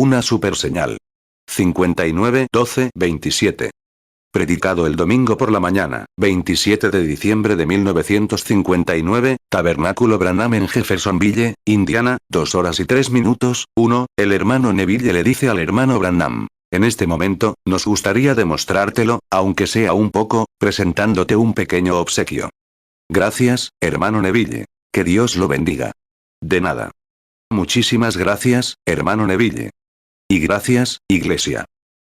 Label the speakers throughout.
Speaker 1: Una super señal. 59-12-27. Predicado el domingo por la mañana, 27 de diciembre de 1959, Tabernáculo Branham en Jeffersonville, Indiana, 2 horas y 3 minutos. 1. El hermano Neville le dice al hermano Branham: en este momento, nos gustaría demostrártelo, aunque sea un poco, presentándote un pequeño obsequio. Gracias, hermano Neville. Que Dios lo bendiga. De nada. Muchísimas gracias, hermano Neville. Y gracias, iglesia.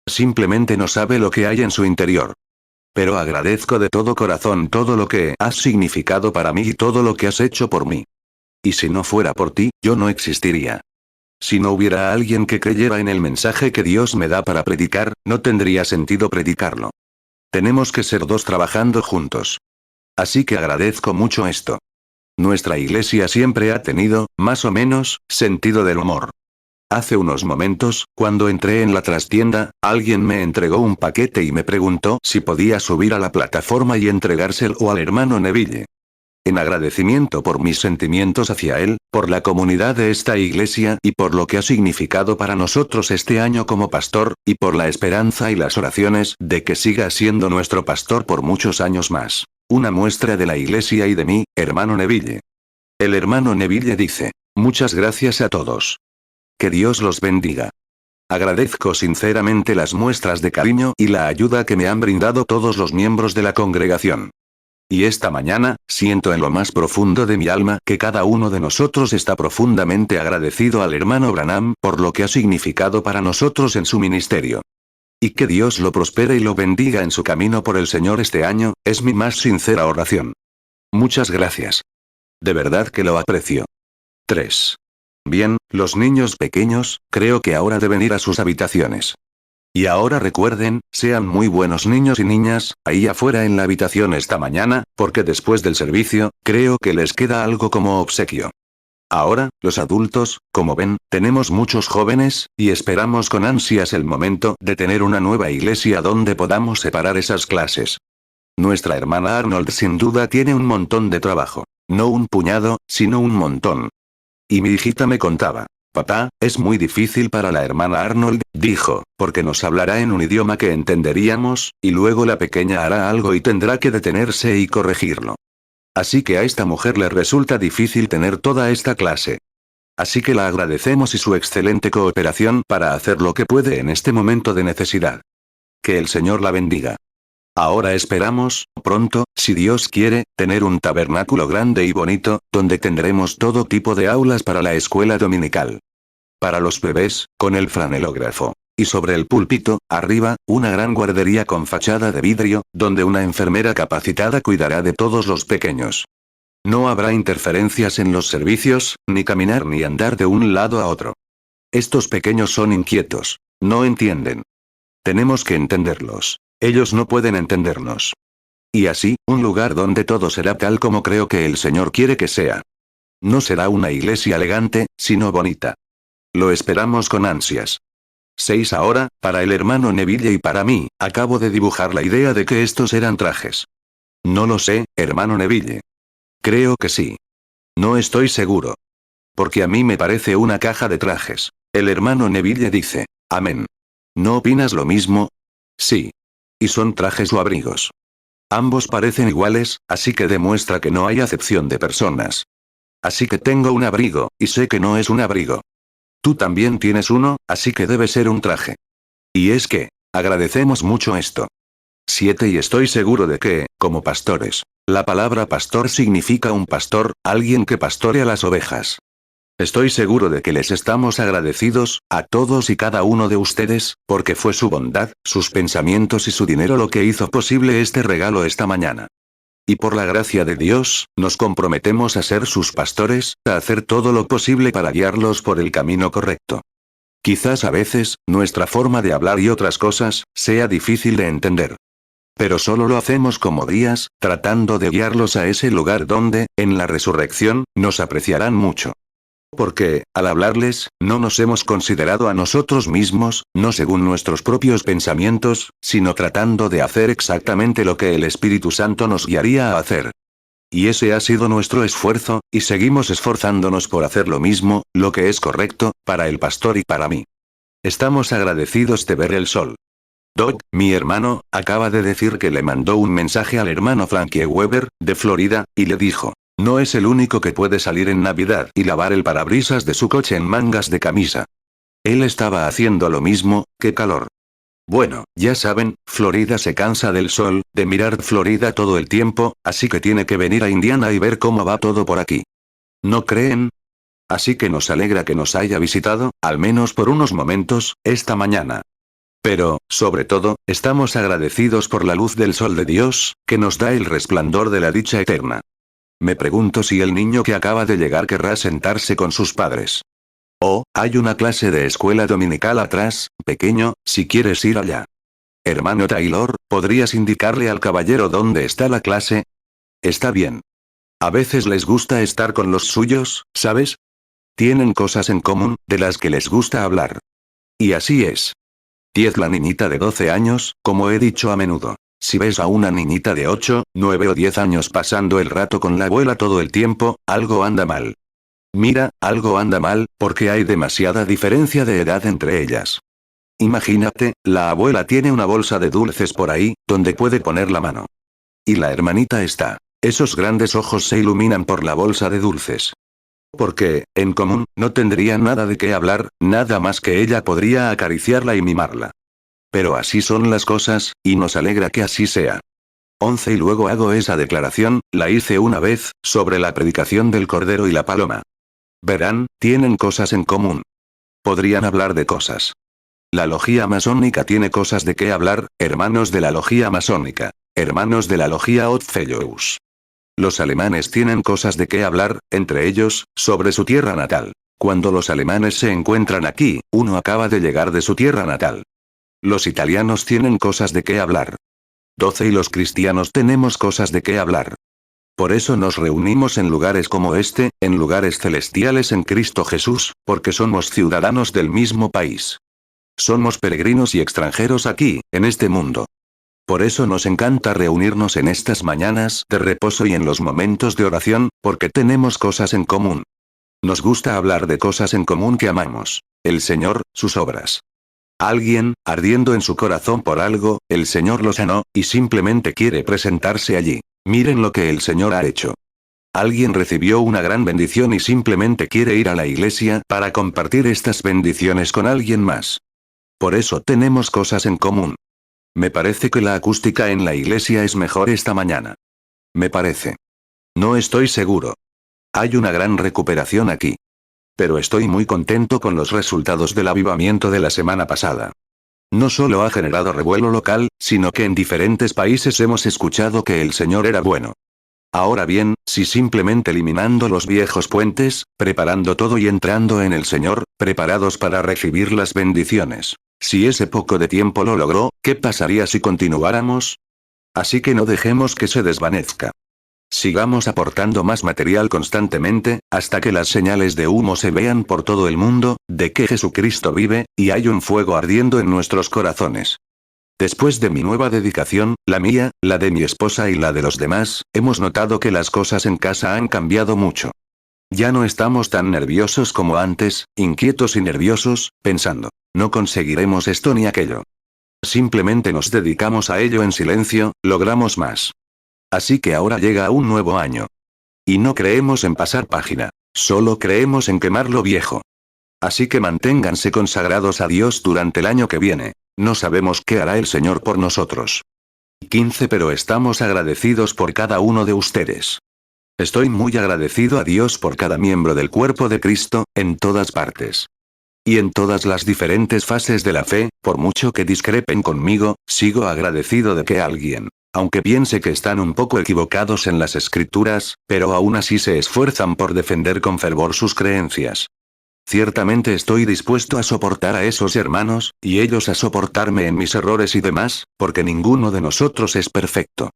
Speaker 1: Simplemente no sabe lo que hay en su interior. Pero agradezco de todo corazón todo lo que has significado para mí y todo lo que has hecho por mí. Y si no fuera por ti, yo no existiría. Si no hubiera alguien que creyera en el mensaje que Dios me da para predicar, no tendría sentido predicarlo. Tenemos que ser dos trabajando juntos. Así que agradezco mucho esto. Nuestra iglesia siempre ha tenido, más o menos, sentido del humor. Hace unos momentos, cuando entré en la trastienda, alguien me entregó un paquete y me preguntó si podía subir a la plataforma y entregárselo al hermano Neville. En agradecimiento por mis sentimientos hacia él, por la comunidad de esta iglesia y por lo que ha significado para nosotros este año como pastor, y por la esperanza y las oraciones de que siga siendo nuestro pastor por muchos años más. Una muestra de la iglesia y de mí, hermano Neville. El hermano Neville dice: muchas gracias a todos. Que Dios los bendiga. Agradezco sinceramente las muestras de cariño y la ayuda que me han brindado todos los miembros de la congregación. Y esta mañana, siento en lo más profundo de mi alma que cada uno de nosotros está profundamente agradecido al hermano Branham por lo que ha significado para nosotros en su ministerio. Y que Dios lo prospere y lo bendiga en su camino por el Señor este año, es mi más sincera oración. Muchas gracias. De verdad que lo aprecio. 3. Bien, los niños pequeños, creo que ahora deben ir a sus habitaciones. Y ahora recuerden, sean muy buenos niños y niñas, ahí afuera en la habitación esta mañana, porque después del servicio, creo que les queda algo como obsequio. Ahora, los adultos, como ven, tenemos muchos jóvenes, y esperamos con ansias el momento de tener una nueva iglesia donde podamos separar esas clases. Nuestra hermana Arnold sin duda tiene un montón de trabajo. No un puñado, sino un montón. Y mi hijita me contaba: papá, es muy difícil para la hermana Arnold, dijo, porque nos hablará en un idioma que entenderíamos, y luego la pequeña hará algo y tendrá que detenerse y corregirlo. Así que a esta mujer le resulta difícil tener toda esta clase. Así que la agradecemos y su excelente cooperación para hacer lo que puede en este momento de necesidad. Que el Señor la bendiga. Ahora esperamos, pronto, si Dios quiere, tener un tabernáculo grande y bonito, donde tendremos todo tipo de aulas para la escuela dominical. Para los bebés, con el franelógrafo. Y sobre el púlpito, arriba, una gran guardería con fachada de vidrio, donde una enfermera capacitada cuidará de todos los pequeños. No habrá interferencias en los servicios, ni caminar ni andar de un lado a otro. Estos pequeños son inquietos. No entienden. Tenemos que entenderlos. Ellos no pueden entendernos. Y así, un lugar donde todo será tal como creo que el Señor quiere que sea. No será una iglesia elegante, sino bonita. Lo esperamos con ansias. 6. Ahora, para el hermano Neville y para mí, acabo de dibujar la idea de que estos eran trajes. No lo sé, hermano Neville. Creo que sí. No estoy seguro. Porque a mí me parece una caja de trajes. El hermano Neville dice: amén. ¿No opinas lo mismo? Sí. Y son trajes o abrigos. Ambos parecen iguales, así que demuestra que no hay acepción de personas. Así que tengo un abrigo, y sé que no es un abrigo. Tú también tienes uno, así que debe ser un traje. Y es que, agradecemos mucho esto. 7. Y estoy seguro de que, como pastores, la palabra pastor significa un pastor, alguien que pastorea las ovejas. Estoy seguro de que les estamos agradecidos, a todos y cada uno de ustedes, porque fue su bondad, sus pensamientos y su dinero lo que hizo posible este regalo esta mañana. Y por la gracia de Dios, nos comprometemos a ser sus pastores, a hacer todo lo posible para guiarlos por el camino correcto. Quizás a veces, nuestra forma de hablar y otras cosas, sea difícil de entender. Pero solo lo hacemos como guías, tratando de guiarlos a ese lugar donde, en la resurrección, nos apreciarán mucho. Porque, al hablarles, no nos hemos considerado a nosotros mismos, no según nuestros propios pensamientos, sino tratando de hacer exactamente lo que el Espíritu Santo nos guiaría a hacer. Y ese ha sido nuestro esfuerzo, y seguimos esforzándonos por hacer lo mismo, lo que es correcto, para el pastor y para mí. estamos agradecidos de ver el sol. Doc, mi hermano, acaba de decir que le mandó un mensaje al hermano Frankie Weber, de Florida, y le dijo, no es el único que puede salir en Navidad y lavar el parabrisas de su coche en mangas de camisa. Él estaba haciendo lo mismo, qué calor. Bueno, ya saben, Florida se cansa del sol, de mirar Florida todo el tiempo, así que tiene que venir a Indiana y ver cómo va todo por aquí. ¿No creen? Así que nos alegra que nos haya visitado, al menos por unos momentos, esta mañana. Pero, sobre todo, estamos agradecidos por la luz del sol de Dios, que nos da el resplandor de la dicha eterna. Me pregunto si el niño que acaba de llegar querrá sentarse con sus padres. Oh, hay una clase de escuela dominical atrás, pequeño, si quieres ir allá. Hermano Taylor, ¿podrías indicarle al caballero dónde está la clase? Está bien. A veces les gusta estar con los suyos, ¿sabes? Tienen cosas en común, de las que les gusta hablar. Y así es. 10 La niñita de 12 años, como he dicho a menudo. Si ves a una niñita de 8, 9 o 10 años pasando el rato con la abuela todo el tiempo, algo anda mal. Mira, algo anda mal, porque hay demasiada diferencia de edad entre ellas. Imagínate, la abuela tiene una bolsa de dulces por ahí, donde puede poner la mano. Y la hermanita está. Esos grandes ojos se iluminan por la bolsa de dulces. Porque, en común, no tendrían nada de qué hablar, nada más que ella podría acariciarla y mimarla. Pero así son las cosas, y nos alegra que así sea. 11 Y luego hago esa declaración, la hice una vez, sobre la predicación del Cordero y la Paloma. Verán, tienen cosas en común. Podrían hablar de cosas. La logía masónica tiene cosas de qué hablar, hermanos de la logía masónica. Hermanos de la logía Odd Fellows. Los alemanes tienen cosas de qué hablar, entre ellos, sobre su tierra natal. Cuando los alemanes se encuentran aquí, uno acaba de llegar de su tierra natal. Los italianos tienen cosas de qué hablar. 12 Y los cristianos tenemos cosas de qué hablar. Por eso nos reunimos en lugares como este, en lugares celestiales en Cristo Jesús, porque somos ciudadanos del mismo país. Somos peregrinos y extranjeros aquí, en este mundo. Por eso nos encanta reunirnos en estas mañanas de reposo y en los momentos de oración, porque tenemos cosas en común. Nos gusta hablar de cosas en común que amamos. El Señor, sus obras. Alguien, ardiendo en su corazón por algo, el Señor lo sanó, y simplemente quiere presentarse allí. Miren lo que el Señor ha hecho. Alguien recibió una gran bendición y simplemente quiere ir a la iglesia para compartir estas bendiciones con alguien más. Por eso tenemos cosas en común. Me parece que la acústica en la iglesia es mejor esta mañana. Me parece. No estoy seguro. Hay una gran recuperación aquí. Pero estoy muy contento con los resultados del avivamiento de la semana pasada. No solo ha generado revuelo local, sino que en diferentes países hemos escuchado que el Señor era bueno. Ahora bien, si simplemente eliminando los viejos puentes, preparando todo y entrando en el Señor, preparados para recibir las bendiciones. Si ese poco de tiempo lo logró, ¿qué pasaría si continuáramos? Así que no dejemos que se desvanezca. Sigamos aportando más material constantemente, hasta que las señales de humo se vean por todo el mundo, de que Jesucristo vive, y hay un fuego ardiendo en nuestros corazones. Después de mi nueva dedicación, la mía, la de mi esposa y la de los demás, hemos notado que las cosas en casa han cambiado mucho. Ya no estamos tan nerviosos como antes, inquietos y nerviosos, pensando, no conseguiremos esto ni aquello. Simplemente nos dedicamos a ello en silencio, logramos más. Así que ahora llega un nuevo año. Y no creemos en pasar página, solo creemos en quemar lo viejo. Así que manténganse consagrados a Dios durante el año que viene. No sabemos qué hará el Señor por nosotros. 15 Pero estamos agradecidos por cada uno de ustedes. Estoy muy agradecido a Dios por cada miembro del cuerpo de Cristo, en todas partes. Y en todas las diferentes fases de la fe, por mucho que discrepen conmigo, sigo agradecido de que alguien, aunque piense que están un poco equivocados en las escrituras, pero aún así se esfuerzan por defender con fervor sus creencias. Ciertamente estoy dispuesto a soportar a esos hermanos, y ellos a soportarme en mis errores y demás, porque ninguno de nosotros es perfecto.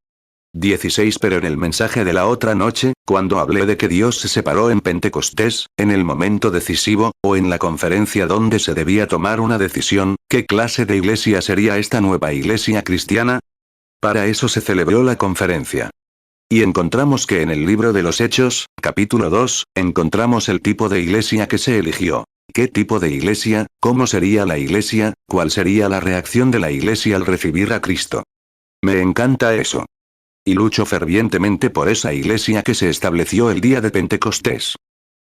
Speaker 1: 16 Pero en el mensaje de la otra noche, cuando hablé de que Dios se separó en Pentecostés, en el momento decisivo, o en la conferencia donde se debía tomar una decisión, ¿qué clase de iglesia sería esta nueva iglesia cristiana? Para eso se celebró la conferencia. Y encontramos que en el libro de los Hechos, capítulo 2, encontramos el tipo de iglesia que se eligió. ¿Qué tipo de iglesia? ¿Cómo sería la iglesia? ¿Cuál sería la reacción de la iglesia al recibir a Cristo? Me encanta eso. Y lucho fervientemente por esa iglesia que se estableció el día de Pentecostés.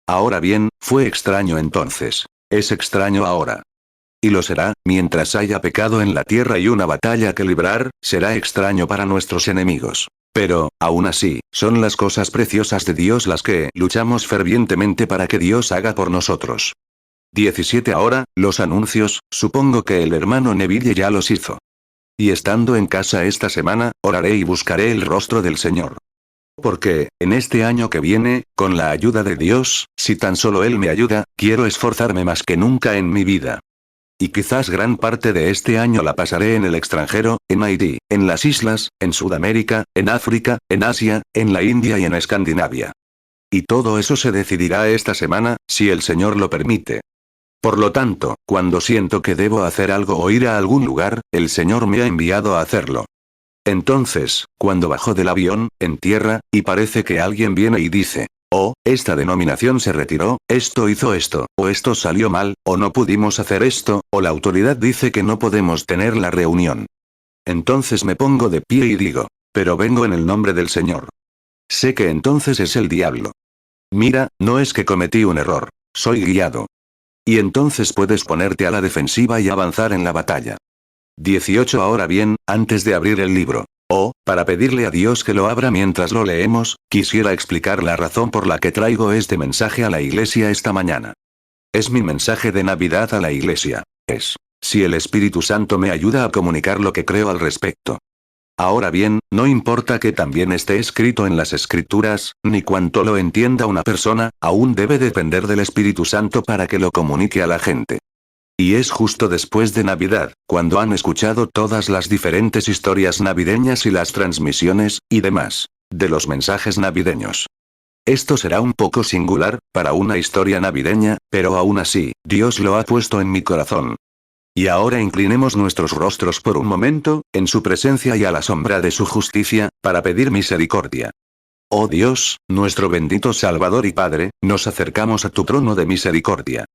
Speaker 1: Ahora bien, fue extraño entonces. Es extraño ahora. Y lo será, mientras haya pecado en la tierra y una batalla que librar, será extraño para nuestros enemigos. Pero, aún así, son las cosas preciosas de Dios las que luchamos fervientemente para que Dios haga por nosotros. 17 Ahora, los anuncios, supongo que el hermano Neville ya los hizo. Y estando en casa esta semana, oraré y buscaré el rostro del Señor. Porque, en este año que viene, con la ayuda de Dios, si tan solo Él me ayuda, quiero esforzarme más que nunca en mi vida. Y quizás gran parte de este año la pasaré en el extranjero, en Haití, en las islas, en Sudamérica, en África, en Asia, en la India y en Escandinavia. Y todo eso se decidirá esta semana, si el Señor lo permite. Por lo tanto, cuando siento que debo hacer algo o ir a algún lugar, el Señor me ha enviado a hacerlo. Entonces, cuando bajo del avión, en tierra, y parece que alguien viene y dice, oh, esta denominación se retiró, esto hizo esto, o esto salió mal, o no pudimos hacer esto, o la autoridad dice que no podemos tener la reunión. Entonces me pongo de pie y digo, pero vengo en el nombre del Señor. Sé que entonces es el diablo. Mira, no es que cometí un error, soy guiado. Y entonces puedes ponerte a la defensiva y avanzar en la batalla. 18 Ahora bien, antes de abrir el libro, para pedirle a Dios que lo abra mientras lo leemos, quisiera explicar la razón por la que traigo este mensaje a la iglesia esta mañana. Es mi mensaje de Navidad a la iglesia. Si el Espíritu Santo me ayuda a comunicar lo que creo al respecto. Ahora bien, no importa que también esté escrito en las Escrituras, ni cuánto lo entienda una persona, aún debe depender del Espíritu Santo para que lo comunique a la gente. Y es justo después de Navidad, cuando han escuchado todas las diferentes historias navideñas y las transmisiones, y demás, de los mensajes navideños. Esto será un poco singular, para una historia navideña, pero aún así, Dios lo ha puesto en mi corazón. Y ahora inclinemos nuestros rostros por un momento, en su presencia y a la sombra de su justicia, para pedir misericordia. Oh Dios, nuestro bendito Salvador y Padre, nos acercamos a tu trono de misericordia.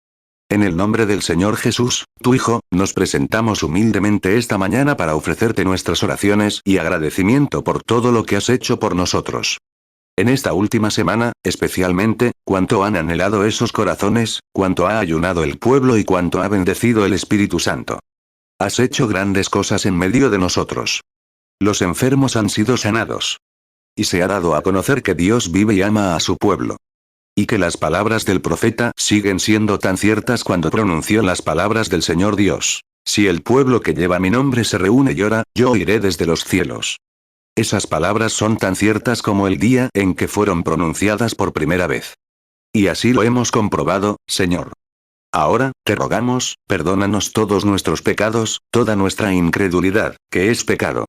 Speaker 1: En el nombre del Señor Jesús, tu Hijo, nos presentamos humildemente esta mañana para ofrecerte nuestras oraciones y agradecimiento por todo lo que has hecho por nosotros. En esta última semana, especialmente, cuánto han anhelado esos corazones, cuánto ha ayunado el pueblo y cuánto ha bendecido el Espíritu Santo. Has hecho grandes cosas en medio de nosotros. Los enfermos han sido sanados. Y se ha dado a conocer que Dios vive y ama a su pueblo. Y que las palabras del profeta siguen siendo tan ciertas cuando pronunció las palabras del Señor Dios. Si el pueblo que lleva mi nombre se reúne y ora, yo oiré desde los cielos. Esas palabras son tan ciertas como el día en que fueron pronunciadas por primera vez. Y así lo hemos comprobado, Señor. Ahora, te rogamos, perdónanos todos nuestros pecados, toda nuestra incredulidad, que es pecado.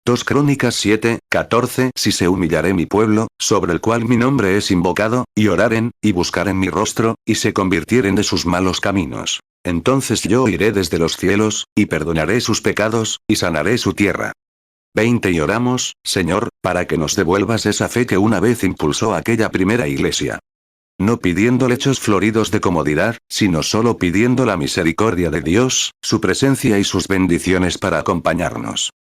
Speaker 1: 2 Crónicas 7:14 Si se humillaré mi pueblo, sobre el cual mi nombre es invocado, y oraren, y buscaren mi rostro, y se convirtieren de sus malos caminos, entonces yo iré desde los cielos, y perdonaré sus pecados, y sanaré su tierra. 20 Y oramos, Señor, para que nos devuelvas esa fe que una vez impulsó aquella primera iglesia. No pidiendo lechos floridos de comodidad, sino solo pidiendo la misericordia de Dios, su presencia y sus bendiciones para acompañarnos.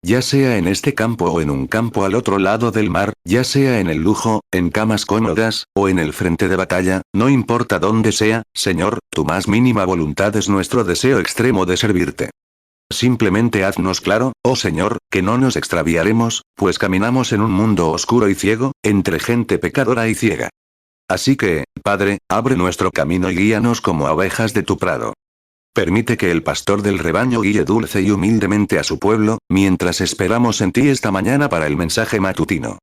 Speaker 1: Ya sea en este campo o en un campo al otro lado del mar, ya sea en el lujo, en camas cómodas, o en el frente de batalla, no importa dónde sea, Señor, tu más mínima voluntad es nuestro deseo extremo de servirte. Simplemente haznos claro, oh Señor, que no nos extraviaremos, pues caminamos en un mundo oscuro y ciego, entre gente pecadora y ciega. Así que, Padre, abre nuestro camino y guíanos como ovejas de tu prado. Permite que el pastor del rebaño guíe dulce y humildemente a su pueblo, mientras esperamos en ti esta mañana para el mensaje matutino.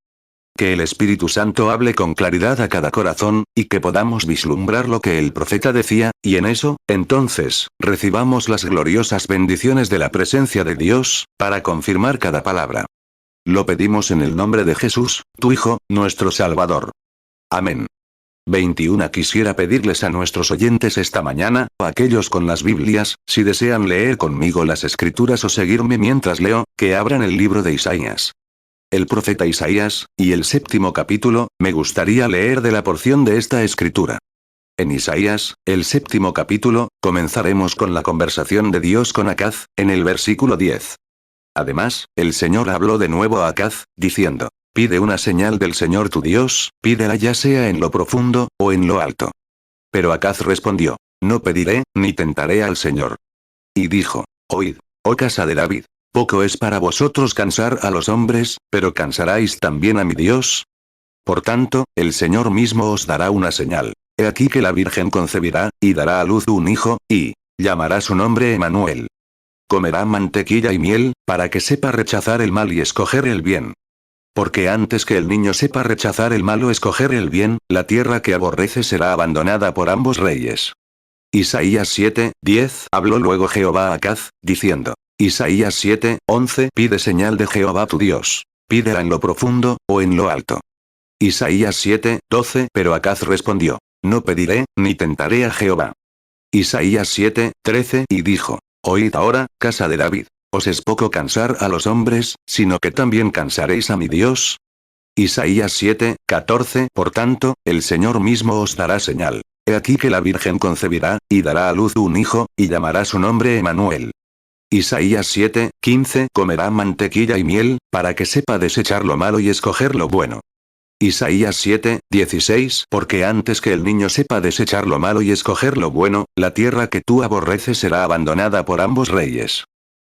Speaker 1: Que el Espíritu Santo hable con claridad a cada corazón, y que podamos vislumbrar lo que el profeta decía, y en eso, entonces, recibamos las gloriosas bendiciones de la presencia de Dios, para confirmar cada palabra. Lo pedimos en el nombre de Jesús, tu Hijo, nuestro Salvador. Amén. 21 Quisiera pedirles a nuestros oyentes esta mañana, o a aquellos con las Biblias, si desean leer conmigo las Escrituras o seguirme mientras leo, que abran el libro de Isaías. El profeta Isaías, y el 7º capítulo, me gustaría leer de la porción de esta escritura. En Isaías, el 7º capítulo, comenzaremos con la conversación de Dios con Acaz, en el versículo 10. Además, el Señor habló de nuevo a Acaz, diciendo: Pide una señal del Señor tu Dios, pídela ya sea en lo profundo, o en lo alto. Pero Acaz respondió: No pediré, ni tentaré al Señor. Y dijo: Oíd, oh casa de David, poco es para vosotros cansar a los hombres, pero cansaráis también a mi Dios. Por tanto, el Señor mismo os dará una señal. He aquí que la Virgen concebirá, y dará a luz un hijo, y llamará su nombre Emmanuel. Comerá mantequilla y miel, para que sepa rechazar el mal y escoger el bien. Porque antes que el niño sepa rechazar el mal o escoger el bien, la tierra que aborrece será abandonada por ambos reyes. Isaías 7:10 Habló luego Jehová a Acaz, diciendo: Isaías 7:11 Pide señal de Jehová tu Dios. Pídela en lo profundo, o en lo alto. Isaías 7:12 Pero Acaz respondió: No pediré, ni tentaré a Jehová. Isaías 7:13 Y dijo: Oíd ahora, casa de David, ¿os es poco cansar a los hombres, sino que también cansaréis a mi Dios? Isaías 7:14 Por tanto, el Señor mismo os dará señal. He aquí que la Virgen concebirá, y dará a luz un hijo, y llamará su nombre Emmanuel. Isaías 7:15 Comerá mantequilla y miel, para que sepa desechar lo malo y escoger lo bueno. Isaías 7:16 Porque antes que el niño sepa desechar lo malo y escoger lo bueno, la tierra que tú aborreces será abandonada por ambos reyes.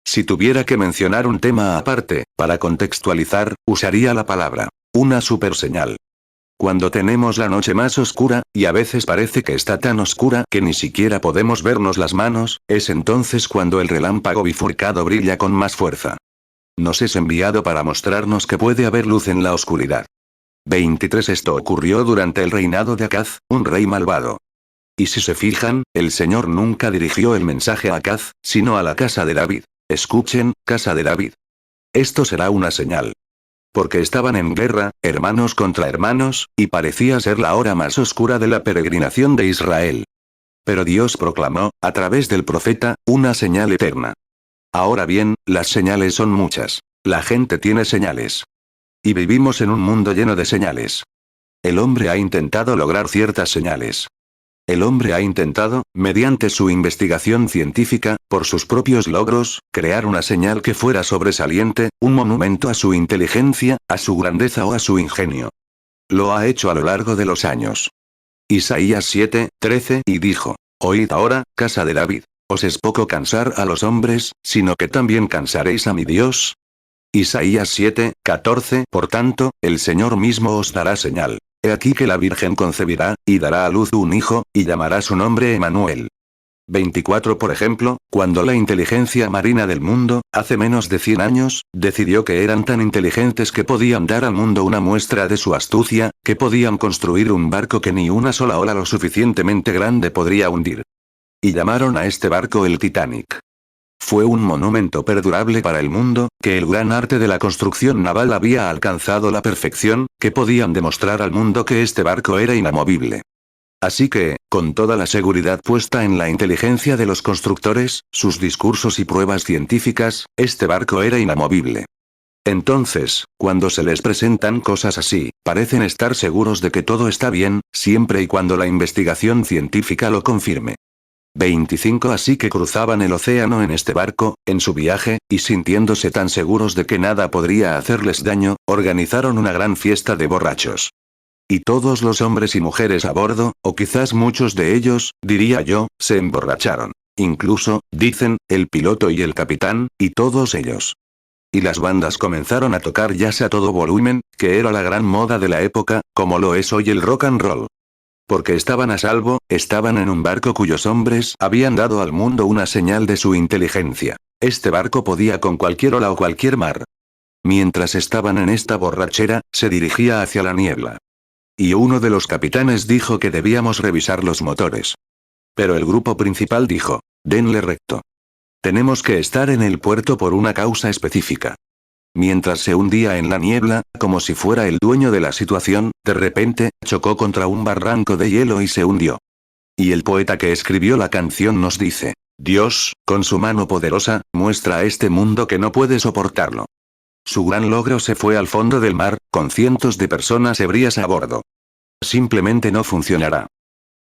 Speaker 1: Si tuviera que mencionar un tema aparte, para contextualizar, usaría la palabra una superseñal. Cuando tenemos la noche más oscura, y a veces parece que está tan oscura que ni siquiera podemos vernos las manos, es entonces cuando el relámpago bifurcado brilla con más fuerza. Nos es enviado para mostrarnos que puede haber luz en la oscuridad. 23 Esto ocurrió durante el reinado de Acaz, un rey malvado. Y si se fijan, el Señor nunca dirigió el mensaje a Acaz, sino a la casa de David. Escuchen, casa de David. Esto será una señal. Porque estaban en guerra, hermanos contra hermanos, y parecía ser la hora más oscura de la peregrinación de Israel. Pero Dios proclamó, a través del profeta, una señal eterna. Ahora bien, las señales son muchas. La gente tiene señales. Y vivimos en un mundo lleno de señales. El hombre ha intentado lograr ciertas señales. El hombre ha intentado, mediante su investigación científica, por sus propios logros, crear una señal que fuera sobresaliente, un monumento a su inteligencia, a su grandeza o a su ingenio. Lo ha hecho a lo largo de los años. Isaías 7:13 Y dijo: Oíd ahora, casa de David, ¿os es poco cansar a los hombres, sino que también cansaréis a mi Dios? Isaías 7:14 Por tanto, el Señor mismo os dará señal. He aquí que la Virgen concebirá, y dará a luz un hijo, y llamará su nombre Emmanuel. 24 Por ejemplo, cuando la inteligencia marina del mundo, hace menos de 100 años, decidió que eran tan inteligentes que podían dar al mundo una muestra de su astucia, que podían construir un barco que ni una sola ola lo suficientemente grande podría hundir. Y llamaron a este barco el Titanic. Fue un monumento perdurable para el mundo, que el gran arte de la construcción naval había alcanzado la perfección, que podían demostrar al mundo que este barco era inamovible. Así que, con toda la seguridad puesta en la inteligencia de los constructores, sus discursos y pruebas científicas, este barco era inamovible. Entonces, cuando se les presentan cosas así, parecen estar seguros de que todo está bien, siempre y cuando la investigación científica lo confirme. 25 Así que cruzaban el océano en este barco, en su viaje, y sintiéndose tan seguros de que nada podría hacerles daño, organizaron una gran fiesta de borrachos. Y todos los hombres y mujeres a bordo, o quizás muchos de ellos, diría yo, se emborracharon. Incluso, dicen, el piloto y el capitán, y todos ellos. Y las bandas comenzaron a tocar jazz a todo volumen, que era la gran moda de la época, como lo es hoy el rock and roll. Porque estaban a salvo, estaban en un barco cuyos hombres habían dado al mundo una señal de su inteligencia. Este barco podía con cualquier ola o cualquier mar. Mientras estaban en esta borrachera, se dirigía hacia la niebla. Y uno de los capitanes dijo que debíamos revisar los motores. Pero el grupo principal dijo: denle recto. Tenemos que estar en el puerto por una causa específica. Mientras se hundía en la niebla, como si fuera el dueño de la situación, de repente, chocó contra un barranco de hielo y se hundió. Y el poeta que escribió la canción nos dice: Dios, con su mano poderosa, muestra a este mundo que no puede soportarlo. Su gran logro se fue al fondo del mar, con cientos de personas ebrias a bordo. Simplemente no funcionará.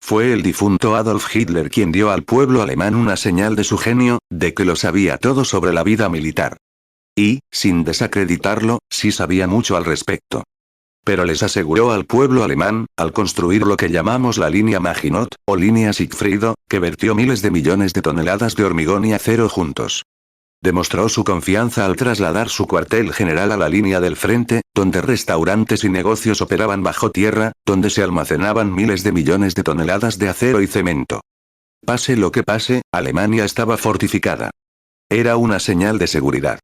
Speaker 1: Fue el difunto Adolf Hitler quien dio al pueblo alemán una señal de su genio, de que lo sabía todo sobre la vida militar. Y, sin desacreditarlo, sí sabía mucho al respecto. Pero les aseguró al pueblo alemán, al construir lo que llamamos la línea Maginot, o línea Siegfriedo, que vertió miles de millones de toneladas de hormigón y acero juntos. Demostró su confianza al trasladar su cuartel general a la línea del frente, donde restaurantes y negocios operaban bajo tierra, donde se almacenaban miles de millones de toneladas de acero y cemento. Pase lo que pase, Alemania estaba fortificada. Era una señal de seguridad.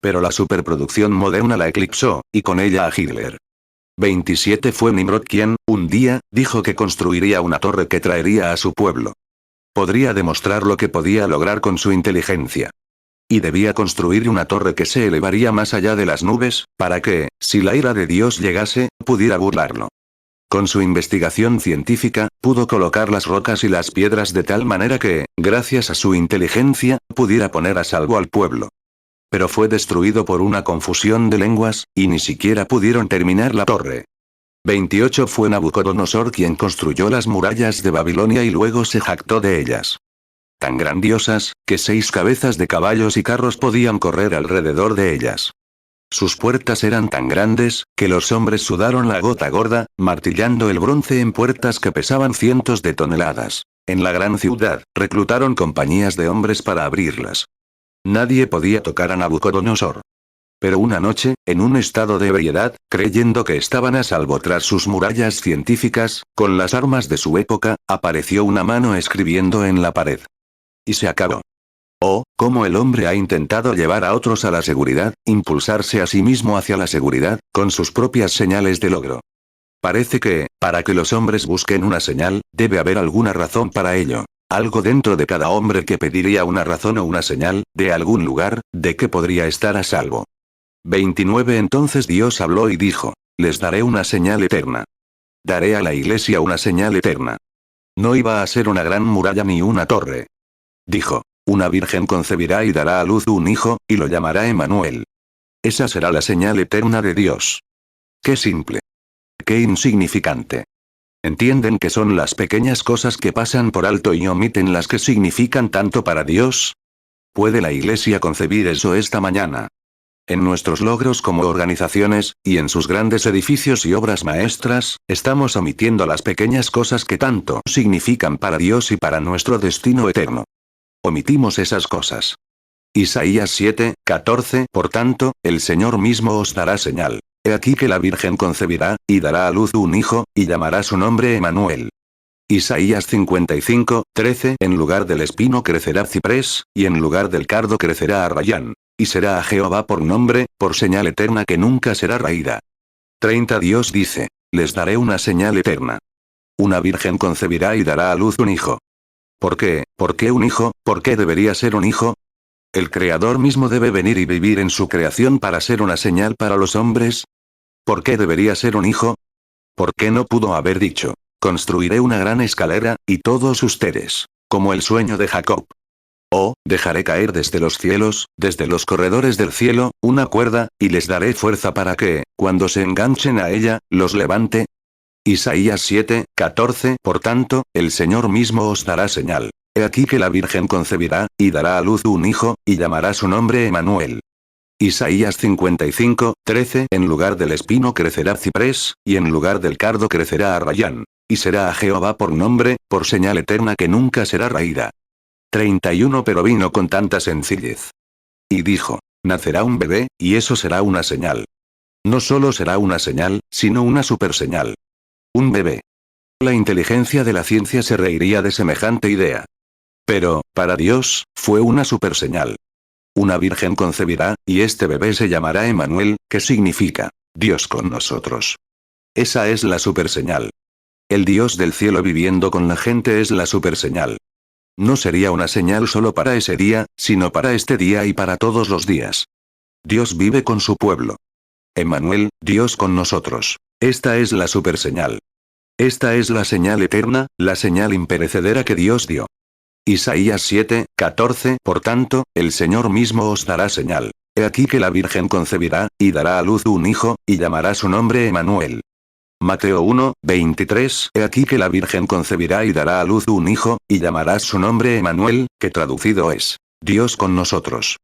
Speaker 1: Pero la superproducción moderna la eclipsó, y con ella a Hitler. 27 Fue Nimrod quien, un día, dijo que construiría una torre que traería a su pueblo. Podría demostrar lo que podía lograr con su inteligencia. Y debía construir una torre que se elevaría más allá de las nubes, para que, si la ira de Dios llegase, pudiera burlarlo. Con su investigación científica, pudo colocar las rocas y las piedras de tal manera que, gracias a su inteligencia, pudiera poner a salvo al pueblo. Pero fue destruido por una confusión de lenguas, y ni siquiera pudieron terminar la torre. 28 Fue Nabucodonosor quien construyó las murallas de Babilonia y luego se jactó de ellas. Tan grandiosas, que 6 cabezas de caballos y carros podían correr alrededor de ellas. Sus puertas eran tan grandes, que los hombres sudaron la gota gorda, martillando el bronce en puertas que pesaban cientos de toneladas. En la gran ciudad, reclutaron compañías de hombres para abrirlas. Nadie podía tocar a Nabucodonosor. Pero una noche, en un estado de ebriedad, creyendo que estaban a salvo tras sus murallas científicas, con las armas de su época, apareció una mano escribiendo en la pared. Y se acabó. Oh, cómo el hombre ha intentado llevar a otros a la seguridad, impulsarse a sí mismo hacia la seguridad, con sus propias señales de logro. Parece que, para que los hombres busquen una señal, debe haber alguna razón para ello. Algo dentro de cada hombre que pediría una razón o una señal, de algún lugar, de que podría estar a salvo. 29 Entonces Dios habló y dijo: les daré una señal eterna. Daré a la iglesia una señal eterna. No iba a ser una gran muralla ni una torre. Dijo: una virgen concebirá y dará a luz un hijo, y lo llamará Emmanuel. Esa será la señal eterna de Dios. Qué simple. Qué insignificante. ¿Entienden que son las pequeñas cosas que pasan por alto y omiten las que significan tanto para Dios? ¿Puede la iglesia concebir eso esta mañana? En nuestros logros como organizaciones, y en sus grandes edificios y obras maestras, estamos omitiendo las pequeñas cosas que tanto significan para Dios y para nuestro destino eterno. Omitimos esas cosas. Isaías 7:14 Por tanto, el Señor mismo os dará señal. He aquí que la Virgen concebirá, y dará a luz un hijo, y llamará su nombre Emmanuel. Isaías 55:13 En lugar del espino crecerá ciprés, y en lugar del cardo crecerá arrayán. Y será a Jehová por nombre, por señal eterna que nunca será raída. 30 Dios dice: les daré una señal eterna. Una virgen concebirá y dará a luz un hijo. ¿Por qué? ¿Por qué un hijo? ¿Por qué debería ser un hijo? ¿El Creador mismo debe venir y vivir en su creación para ser una señal para los hombres? ¿Por qué debería ser un hijo? ¿Por qué no pudo haber dicho: construiré una gran escalera, y todos ustedes, como el sueño de Jacob? O, dejaré caer desde los cielos, desde los corredores del cielo, una cuerda, y les daré fuerza para que, cuando se enganchen a ella, los levante. Isaías 7:14 Por tanto, el Señor mismo os dará señal. He aquí que la Virgen concebirá, y dará a luz un hijo, y llamará su nombre Emmanuel. Isaías 55:13 En lugar del espino crecerá ciprés, y en lugar del cardo crecerá arrayán. Y será a Jehová por nombre, por señal eterna que nunca será raída. 31 Pero vino con tanta sencillez. Y dijo: nacerá un bebé, y eso será una señal. No solo será una señal, sino una superseñal. Un bebé. La inteligencia de la ciencia se reiría de semejante idea. Pero, para Dios, fue una superseñal. Una virgen concebirá, y este bebé se llamará Emmanuel, que significa: Dios con nosotros. Esa es la superseñal. El Dios del cielo viviendo con la gente es la superseñal. No sería una señal solo para ese día, sino para este día y para todos los días. Dios vive con su pueblo. Emmanuel, Dios con nosotros. Esta es la superseñal. Esta es la señal eterna, la señal imperecedera que Dios dio. Isaías 7:14 Por tanto, el Señor mismo os dará señal. He aquí que la Virgen concebirá, y dará a luz un hijo, y llamará su nombre Emmanuel. Mateo 1, 23. He aquí que la Virgen concebirá y dará a luz un hijo, y llamarás su nombre Emmanuel, que traducido es, Dios con nosotros.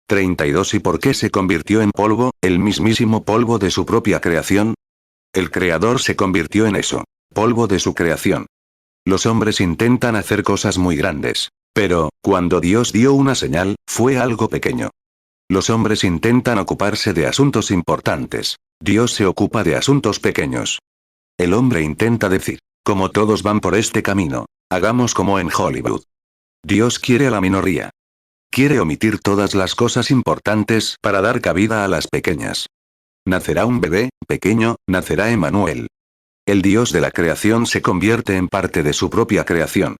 Speaker 1: 32. ¿Y por qué se convirtió en polvo, el mismísimo polvo de su propia creación? El Creador se convirtió en eso. Polvo de su creación. Los hombres intentan hacer cosas muy grandes. Pero, cuando Dios dio una señal, fue algo pequeño. Los hombres intentan ocuparse de asuntos importantes. Dios se ocupa de asuntos pequeños. El hombre intenta decir, como todos van por este camino, hagamos como en Hollywood. Dios quiere a la minoría. Quiere omitir todas las cosas importantes para dar cabida a las pequeñas. Nacerá un bebé, pequeño, nacerá Emmanuel. El Dios de la creación se convierte en parte de su propia creación.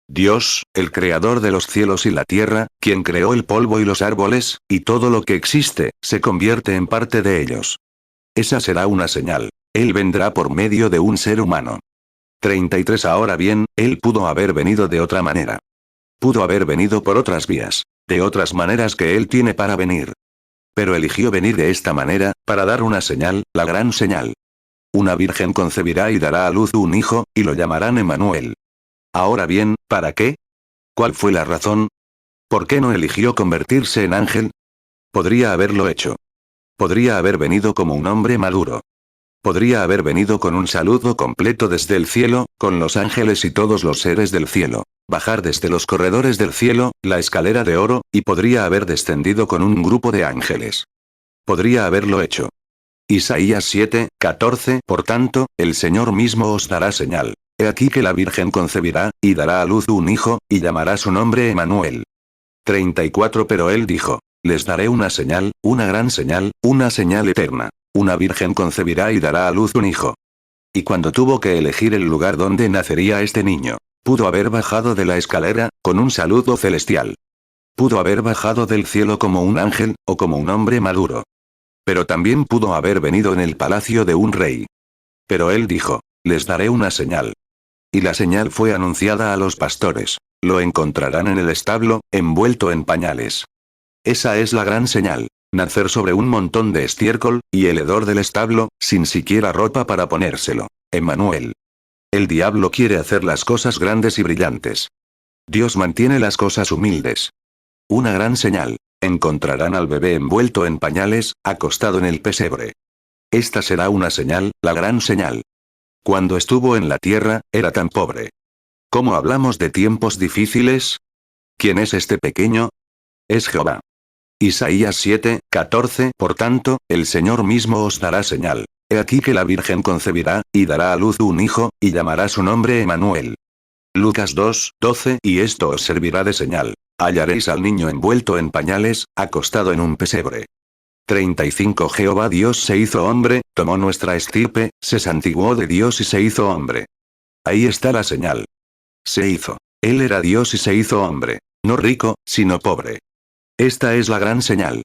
Speaker 1: Dios, el creador de los cielos y la tierra, quien creó el polvo y los árboles, y todo lo que existe, se convierte en parte de ellos. Esa será una señal. Él vendrá por medio de un ser humano. 33. Ahora bien, él pudo haber venido de otra manera. Pudo haber venido por otras vías, de otras maneras que él tiene para venir. Pero eligió venir de esta manera, para dar una señal, la gran señal. Una virgen concebirá y dará a luz un hijo, y lo llamarán Emmanuel. Ahora bien, ¿para qué? ¿Cuál fue la razón? ¿Por qué no eligió convertirse en ángel? Podría haberlo hecho. Podría haber venido como un hombre maduro. Podría haber venido con un saludo completo desde el cielo, con los ángeles y todos los seres del cielo. Bajar desde los corredores del cielo, la escalera de oro, y podría haber descendido con un grupo de ángeles. Podría haberlo hecho. Isaías 7, 14. Por tanto, el Señor mismo os dará señal. He aquí que la Virgen concebirá, y dará a luz un hijo, y llamará su nombre Emmanuel. 34. Pero él dijo, les daré una señal, una gran señal, una señal eterna. Una virgen concebirá y dará a luz un hijo. Y cuando tuvo que elegir el lugar donde nacería este niño, pudo haber bajado de la escalera, con un saludo celestial. Pudo haber bajado del cielo como un ángel, o como un hombre maduro. Pero también pudo haber venido en el palacio de un rey. Pero él dijo, les daré una señal. Y la señal fue anunciada a los pastores. Lo encontrarán en el establo, envuelto en pañales. Esa es la gran señal. Nacer sobre un montón de estiércol, y el hedor del establo, sin siquiera ropa para ponérselo. Emmanuel. El diablo quiere hacer las cosas grandes y brillantes. Dios mantiene las cosas humildes. Una gran señal. Encontrarán al bebé envuelto en pañales, acostado en el pesebre. Esta será una señal, la gran señal. Cuando estuvo en la tierra, era tan pobre. ¿Cómo hablamos de tiempos difíciles? ¿Quién es este pequeño? Es Jehová. Isaías 7, 14. Por tanto, el Señor mismo os dará señal. He aquí que la Virgen concebirá, y dará a luz un hijo, y llamará su nombre Emmanuel. Lucas 2, 12. Y esto os servirá de señal. Hallaréis al niño envuelto en pañales, acostado en un pesebre. 35. Jehová Dios se hizo hombre, tomó nuestra estirpe, se santiguó de Dios y se hizo hombre. Ahí está la señal. Se hizo. Él era Dios y se hizo hombre. No rico, sino pobre. Esta es la gran señal.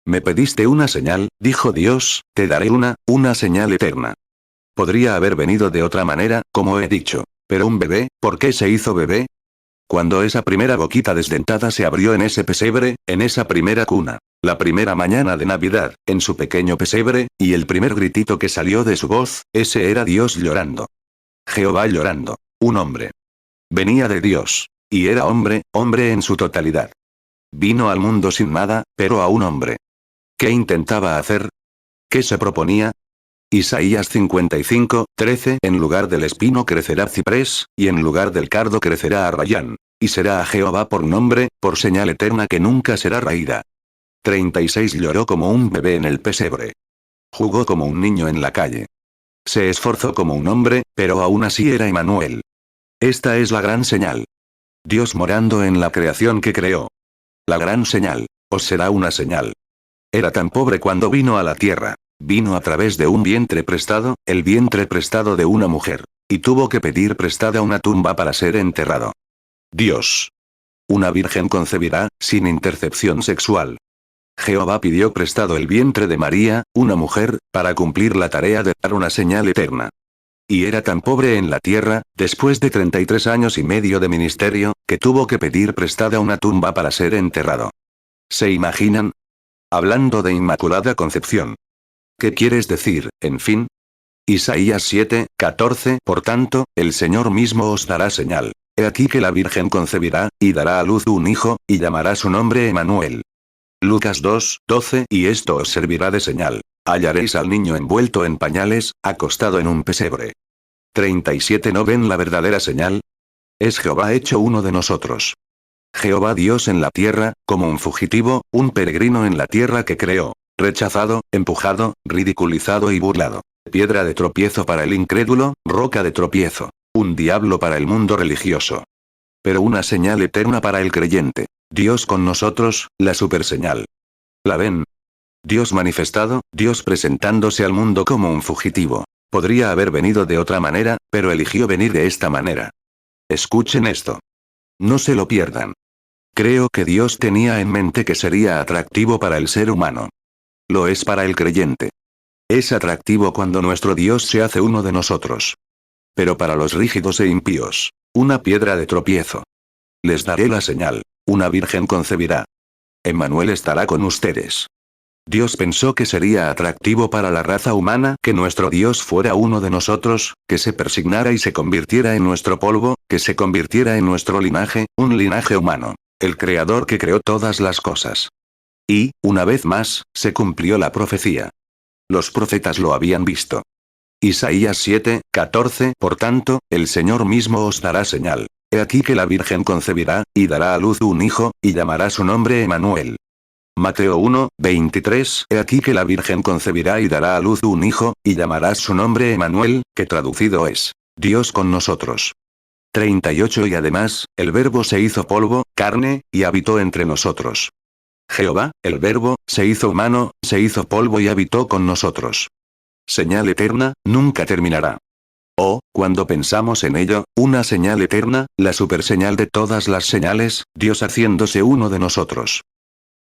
Speaker 1: Me pediste una señal, dijo Dios, te daré una señal eterna. Podría haber venido de otra manera, como he dicho. Pero un bebé, ¿por qué se hizo bebé? Cuando esa primera boquita desdentada se abrió en ese pesebre, en esa primera cuna, la primera mañana de Navidad, en su pequeño pesebre, y el primer gritito que salió de su voz, ese era Dios llorando. Jehová llorando. Un hombre. Venía de Dios. Y era hombre, hombre en su totalidad. Vino al mundo sin nada, pero a un hombre. ¿Qué intentaba hacer? ¿Qué se proponía? Isaías 55, 13. En lugar del espino crecerá ciprés, y en lugar del cardo crecerá arrayán. Y será a Jehová por nombre, por señal eterna que nunca será raída. 36. Lloró como un bebé en el pesebre. Jugó como un niño en la calle. Se esforzó como un hombre, pero aún así era Emmanuel. Esta es la gran señal. Dios morando en la creación que creó. La gran señal. Os será una señal. Era tan pobre cuando vino a la tierra. Vino a través de un vientre prestado, el vientre prestado de una mujer. Y tuvo que pedir prestada una tumba para ser enterrado. Dios. Una virgen concebirá, sin intercepción sexual. Jehová pidió prestado el vientre de María, una mujer, para cumplir la tarea de dar una señal eterna. Y era tan pobre en la tierra, después de 33 años y medio de ministerio, que tuvo que pedir prestada una tumba para ser enterrado. ¿Se imaginan? Hablando de Inmaculada Concepción. ¿Qué quieres decir, en fin? Isaías 7, 14. Por tanto, el Señor mismo os dará señal. He aquí que la Virgen concebirá, y dará a luz un hijo, y llamará su nombre Emmanuel. Lucas 2, 12. Y esto os servirá de señal. Hallaréis al niño envuelto en pañales, acostado en un pesebre. 37. ¿No ven la verdadera señal? Es Jehová hecho uno de nosotros. Jehová Dios en la tierra, como un fugitivo, un peregrino en la tierra que creó. Rechazado, empujado, ridiculizado y burlado. Piedra de tropiezo para el incrédulo, roca de tropiezo. Un diablo para el mundo religioso. Pero una señal eterna para el creyente. Dios con nosotros, la superseñal. ¿La ven? Dios manifestado, Dios presentándose al mundo como un fugitivo. Podría haber venido de otra manera, pero eligió venir de esta manera. Escuchen esto. No se lo pierdan. Creo que Dios tenía en mente que sería atractivo para el ser humano. Lo es para el creyente. Es atractivo cuando nuestro Dios se hace uno de nosotros. Pero para los rígidos e impíos, una piedra de tropiezo. Les daré la señal. Una virgen concebirá. Emmanuel estará con ustedes. Dios pensó que sería atractivo para la raza humana que nuestro Dios fuera uno de nosotros, que se persignara y se convirtiera en nuestro polvo, que se convirtiera en nuestro linaje, un linaje humano. El Creador que creó todas las cosas. Y, una vez más, se cumplió la profecía. Los profetas lo habían visto. Isaías 7, 14. Por tanto, el Señor mismo os dará señal. He aquí que la Virgen concebirá, y dará a luz un hijo, y llamará su nombre Emmanuel. Mateo 1, 23. He aquí que la Virgen concebirá y dará a luz un hijo, y llamarás su nombre Emmanuel, que traducido es, Dios con nosotros. 38. Y además, el Verbo se hizo polvo, carne, y habitó entre nosotros. Jehová, el Verbo, se hizo humano, se hizo polvo y habitó con nosotros. Señal eterna, nunca terminará. Oh, cuando pensamos en ello, una señal eterna, la superseñal de todas las señales, Dios haciéndose uno de nosotros.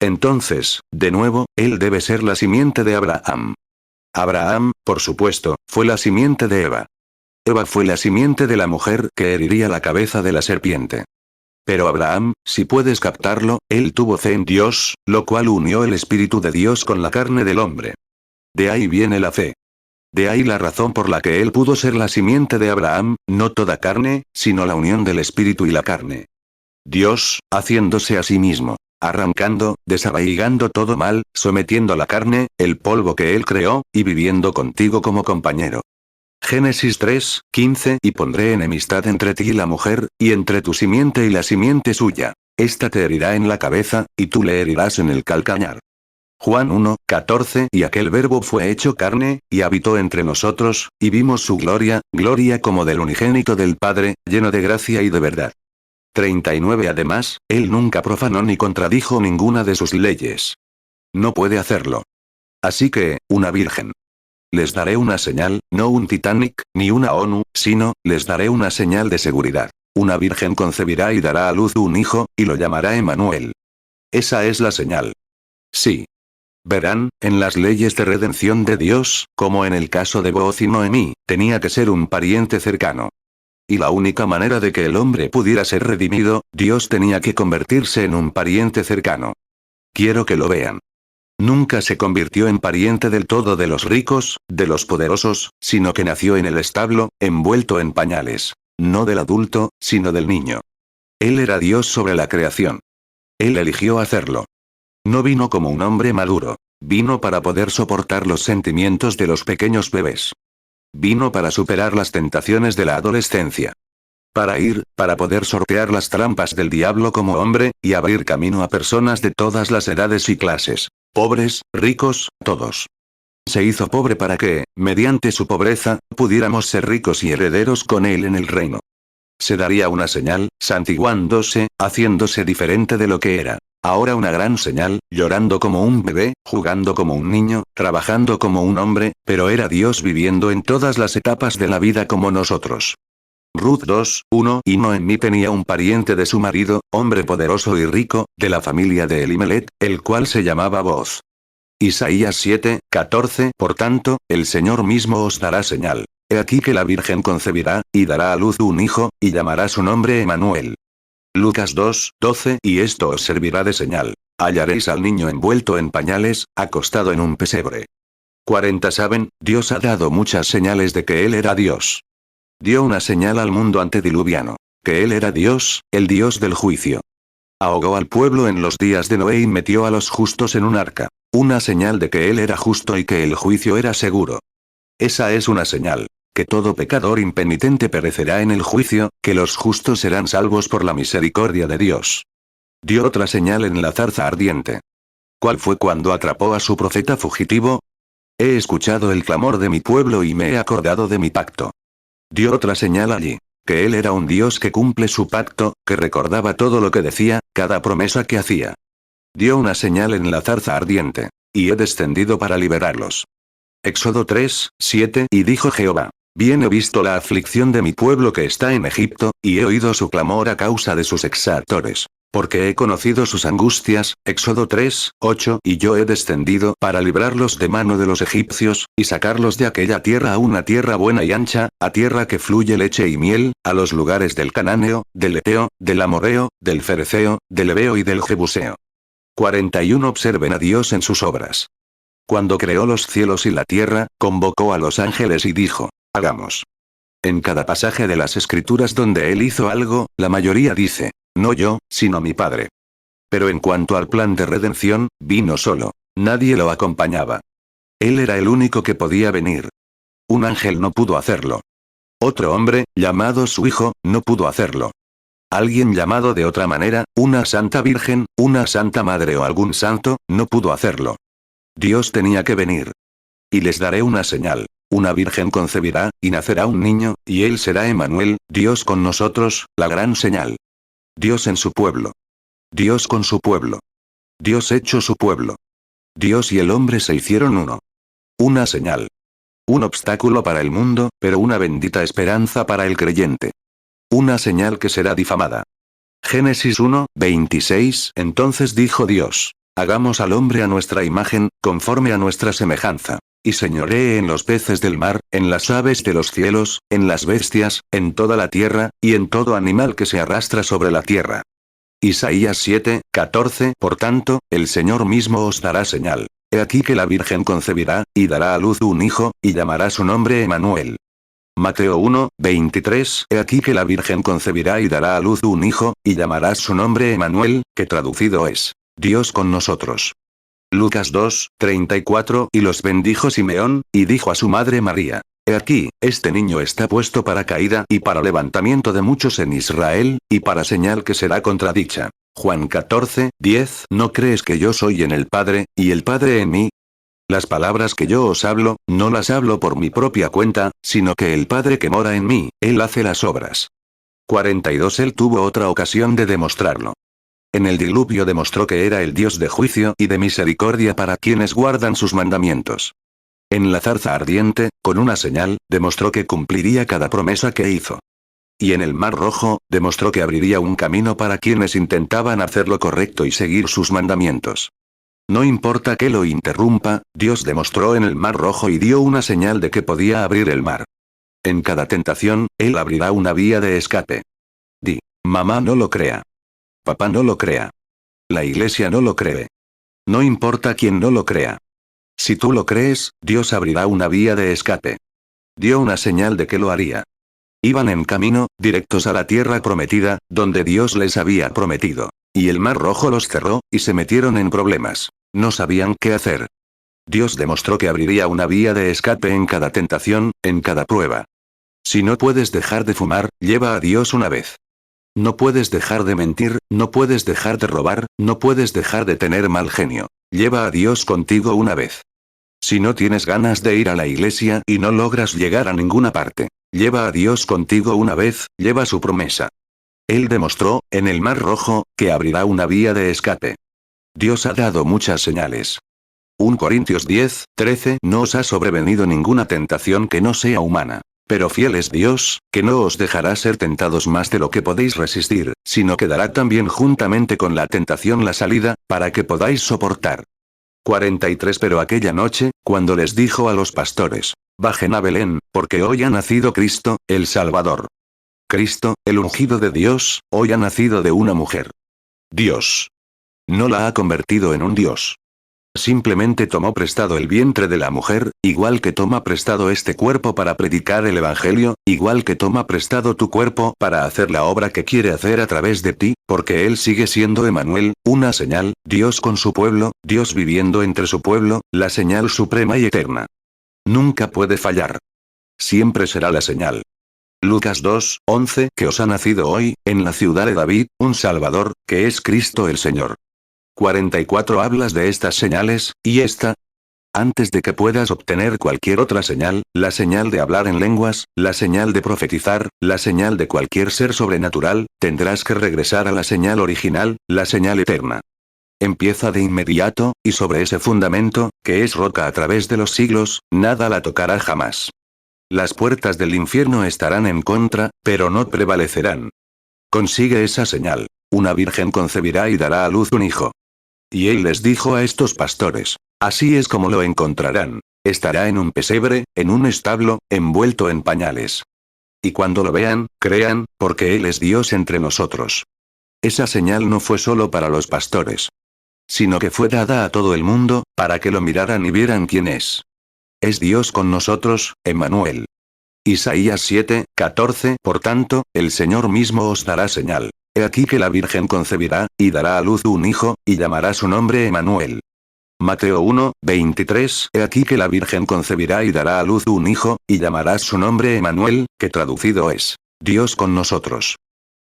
Speaker 1: Entonces, de nuevo, él debe ser la simiente de Abraham. Abraham, por supuesto, fue la simiente de Eva. Eva fue la simiente de la mujer que heriría la cabeza de la serpiente. Pero Abraham, si puedes captarlo, él tuvo fe en Dios, lo cual unió el Espíritu de Dios con la carne del hombre. De ahí viene la fe. De ahí la razón por la que él pudo ser la simiente de Abraham, no toda carne, sino la unión del Espíritu y la carne. Dios, haciéndose a sí mismo. Arrancando, desarraigando todo mal, sometiendo la carne, el polvo que él creó, y viviendo contigo como compañero. Génesis 3, 15. Y pondré enemistad entre ti y la mujer, y entre tu simiente y la simiente suya. Esta te herirá en la cabeza, y tú le herirás en el calcañar. Juan 1, 14. Y aquel Verbo fue hecho carne, y habitó entre nosotros, y vimos su gloria, gloria como del unigénito del Padre, lleno de gracia y de verdad. 39. Además, él nunca profanó ni contradijo ninguna de sus leyes. No puede hacerlo. Así que, una virgen. Les daré una señal, no un Titanic, ni una ONU, sino, les daré una señal de seguridad. Una virgen concebirá y dará a luz un hijo, y lo llamará Emmanuel. Esa es la señal. Sí. Verán, en las leyes de redención de Dios, como en el caso de Booz y Noemí, tenía que ser un pariente cercano. Y la única manera de que el hombre pudiera ser redimido, Dios tenía que convertirse en un pariente cercano. Quiero que lo vean. Nunca se convirtió en pariente del todo de los ricos, de los poderosos, sino que nació en el establo, envuelto en pañales. No del adulto, sino del niño. Él era Dios sobre la creación. Él eligió hacerlo. No vino como un hombre maduro. Vino para poder soportar los sentimientos de los pequeños bebés. Vino para superar las tentaciones de la adolescencia. Para poder sortear las trampas del diablo como hombre, y abrir camino a personas de todas las edades y clases. Pobres, ricos, todos. Se hizo pobre para que, mediante su pobreza, pudiéramos ser ricos y herederos con él en el reino. Se daría una señal, santiguándose, haciéndose diferente de lo que era. Ahora una gran señal, llorando como un bebé, jugando como un niño, trabajando como un hombre, pero era Dios viviendo en todas las etapas de la vida como nosotros. Ruth 2, 1. Y Noemí tenía un pariente de su marido, hombre poderoso y rico, de la familia de Elimelech, el cual se llamaba Booz. Isaías 7, 14. Por tanto, el Señor mismo os dará señal. He aquí que la Virgen concebirá, y dará a luz un hijo, y llamará su nombre Emmanuel. Lucas 2, 12. Y esto os servirá de señal. Hallaréis al niño envuelto en pañales, acostado en un pesebre. 40 Saben, Dios ha dado muchas señales de que Él era Dios. Dio una señal al mundo antediluviano. Que Él era Dios, el Dios del juicio. Ahogó al pueblo en los días de Noé y metió a los justos en un arca. Una señal de que Él era justo y que el juicio era seguro. Esa es una señal. Que todo pecador impenitente perecerá en el juicio, que los justos serán salvos por la misericordia de Dios. Dio otra señal en la zarza ardiente. ¿Cuál fue cuando atrapó a su profeta fugitivo? He escuchado el clamor de mi pueblo y me he acordado de mi pacto. Dio otra señal allí. Que Él era un Dios que cumple su pacto, que recordaba todo lo que decía, cada promesa que hacía. Dio una señal en la zarza ardiente. Y he descendido para liberarlos. Éxodo 3, 7. Y dijo Jehová: Bien he visto la aflicción de mi pueblo que está en Egipto, y he oído su clamor a causa de sus exactores. Porque he conocido sus angustias, Éxodo 3, 8. Y yo he descendido para librarlos de mano de los egipcios, y sacarlos de aquella tierra a una tierra buena y ancha, a tierra que fluye leche y miel, a los lugares del Cananeo, del Eteo, del Amorreo, del Fereceo, del Heveo y del Jebuseo. 41 Observen a Dios en sus obras. Cuando creó los cielos y la tierra, convocó a los ángeles y dijo: Hagamos. En cada pasaje de las Escrituras donde Él hizo algo, la mayoría dice: no yo, sino mi Padre. Pero en cuanto al plan de redención, vino solo. Nadie lo acompañaba. Él era el único que podía venir. Un ángel no pudo hacerlo. Otro hombre, llamado su hijo, no pudo hacerlo. Alguien llamado de otra manera, una santa virgen, una santa madre o algún santo, no pudo hacerlo. Dios tenía que venir. Y les daré una señal. Una virgen concebirá, y nacerá un niño, y él será Emmanuel, Dios con nosotros, la gran señal. Dios en su pueblo. Dios con su pueblo. Dios hecho su pueblo. Dios y el hombre se hicieron uno. Una señal. Un obstáculo para el mundo, pero una bendita esperanza para el creyente. Una señal que será difamada. Génesis 1, 26. Entonces dijo Dios: Hagamos al hombre a nuestra imagen, conforme a nuestra semejanza. Y señoree en los peces del mar, en las aves de los cielos, en las bestias, en toda la tierra, y en todo animal que se arrastra sobre la tierra. Isaías 7, 14. Por tanto, el Señor mismo os dará señal. He aquí que la Virgen concebirá, y dará a luz un hijo, y llamará su nombre Emmanuel. Mateo 1, 23. He aquí que la Virgen concebirá y dará a luz un hijo, y llamará su nombre Emmanuel, que traducido es: Dios con nosotros. Lucas 2, 34. Y los bendijo Simeón, y dijo a su madre María: He aquí, este niño está puesto para caída y para levantamiento de muchos en Israel, y para señal que será contradicha. Juan 14, 10. ¿No crees que yo soy en el Padre, y el Padre en mí? Las palabras que yo os hablo, no las hablo por mi propia cuenta, sino que el Padre que mora en mí, Él hace las obras. 42. Él tuvo otra ocasión de demostrarlo. En el diluvio demostró que era el Dios de juicio y de misericordia para quienes guardan sus mandamientos. En la zarza ardiente, con una señal, demostró que cumpliría cada promesa que hizo. Y en el Mar Rojo, demostró que abriría un camino para quienes intentaban hacer lo correcto y seguir sus mandamientos. No importa que lo interrumpa, Dios demostró en el Mar Rojo y dio una señal de que podía abrir el mar. En cada tentación, Él abrirá una vía de escape. Di: mamá no lo crea. Papá no lo crea. La iglesia no lo cree. No importa quién no lo crea. Si tú lo crees, Dios abrirá una vía de escape. Dio una señal de que lo haría. Iban en camino, directos a la tierra prometida, donde Dios les había prometido. Y el Mar Rojo los cerró, y se metieron en problemas. No sabían qué hacer. Dios demostró que abriría una vía de escape en cada tentación, en cada prueba. Si no puedes dejar de fumar, lleva a Dios una vez. No puedes dejar de mentir, no puedes dejar de robar, no puedes dejar de tener mal genio. Lleva a Dios contigo una vez. Si no tienes ganas de ir a la iglesia y no logras llegar a ninguna parte, lleva a Dios contigo una vez, lleva su promesa. Él demostró, en el Mar Rojo, que abrirá una vía de escape. Dios ha dado muchas señales. 1 Corintios 10, 13. No os ha sobrevenido ninguna tentación que no sea humana. Pero fiel es Dios, que no os dejará ser tentados más de lo que podéis resistir, sino que dará también juntamente con la tentación la salida, para que podáis soportar. 43. Pero aquella noche, cuando les dijo a los pastores: bajen a Belén, porque hoy ha nacido Cristo, el Salvador. Cristo, el ungido de Dios, hoy ha nacido de una mujer. Dios no la ha convertido en un dios. Simplemente tomó prestado el vientre de la mujer, igual que toma prestado este cuerpo para predicar el evangelio, igual que toma prestado tu cuerpo para hacer la obra que quiere hacer a través de ti, porque él sigue siendo Emmanuel, una señal, Dios con su pueblo, Dios viviendo entre su pueblo, la señal suprema y eterna. Nunca puede fallar. Siempre será la señal. Lucas 2:11 que os ha nacido hoy, en la ciudad de David, un Salvador, que es Cristo el Señor. 44 hablas de estas señales, y esta. Antes de que puedas obtener cualquier otra señal, la señal de hablar en lenguas, la señal de profetizar, la señal de cualquier ser sobrenatural, tendrás que regresar a la señal original, la señal eterna. Empieza de inmediato, y sobre ese fundamento, que es roca a través de los siglos, nada la tocará jamás. Las puertas del infierno estarán en contra, pero no prevalecerán. Consigue esa señal. Una virgen concebirá y dará a luz un hijo. Y él les dijo a estos pastores: así es como lo encontrarán. Estará en un pesebre, en un establo, envuelto en pañales. Y cuando lo vean, crean, porque él es Dios entre nosotros. Esa señal no fue solo para los pastores, sino que fue dada a todo el mundo, para que lo miraran y vieran quién es. Es Dios con nosotros, Emmanuel. Isaías 7:14 Por tanto, el Señor mismo os dará señal. He aquí que la Virgen concebirá, y dará a luz un hijo, y llamará su nombre Emmanuel. Mateo 1:23 He aquí que la Virgen concebirá y dará a luz un hijo, y llamará su nombre Emmanuel, que traducido es, Dios con nosotros.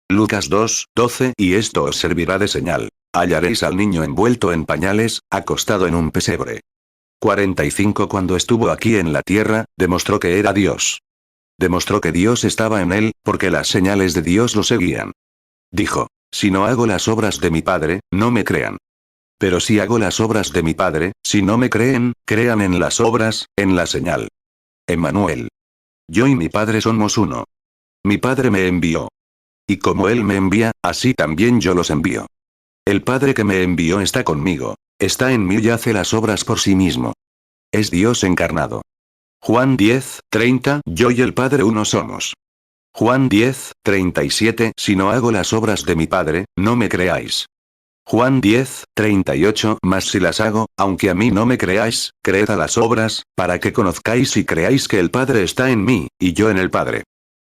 Speaker 1: Lucas 2:12 Y esto os servirá de señal. Hallaréis al niño envuelto en pañales, acostado en un pesebre. 45 Cuando estuvo aquí en la tierra, demostró que era Dios. Demostró que Dios estaba en él, porque las señales de Dios lo seguían. Dijo: si no hago las obras de mi Padre, no me crean. Pero si hago las obras de mi Padre, si no me creen, crean en las obras, en la señal. Emmanuel. Yo y mi Padre somos uno. Mi Padre me envió. Y como Él me envía, así también yo los envío. El Padre que me envió está conmigo, está en mí y hace las obras por sí mismo. Es Dios encarnado. Juan 10:30 Yo y el Padre uno somos. Juan 10:37 Si no hago las obras de mi Padre, no me creáis. Juan 10:38 Mas si las hago, aunque a mí no me creáis, creed a las obras, para que conozcáis y creáis que el Padre está en mí, y yo en el Padre.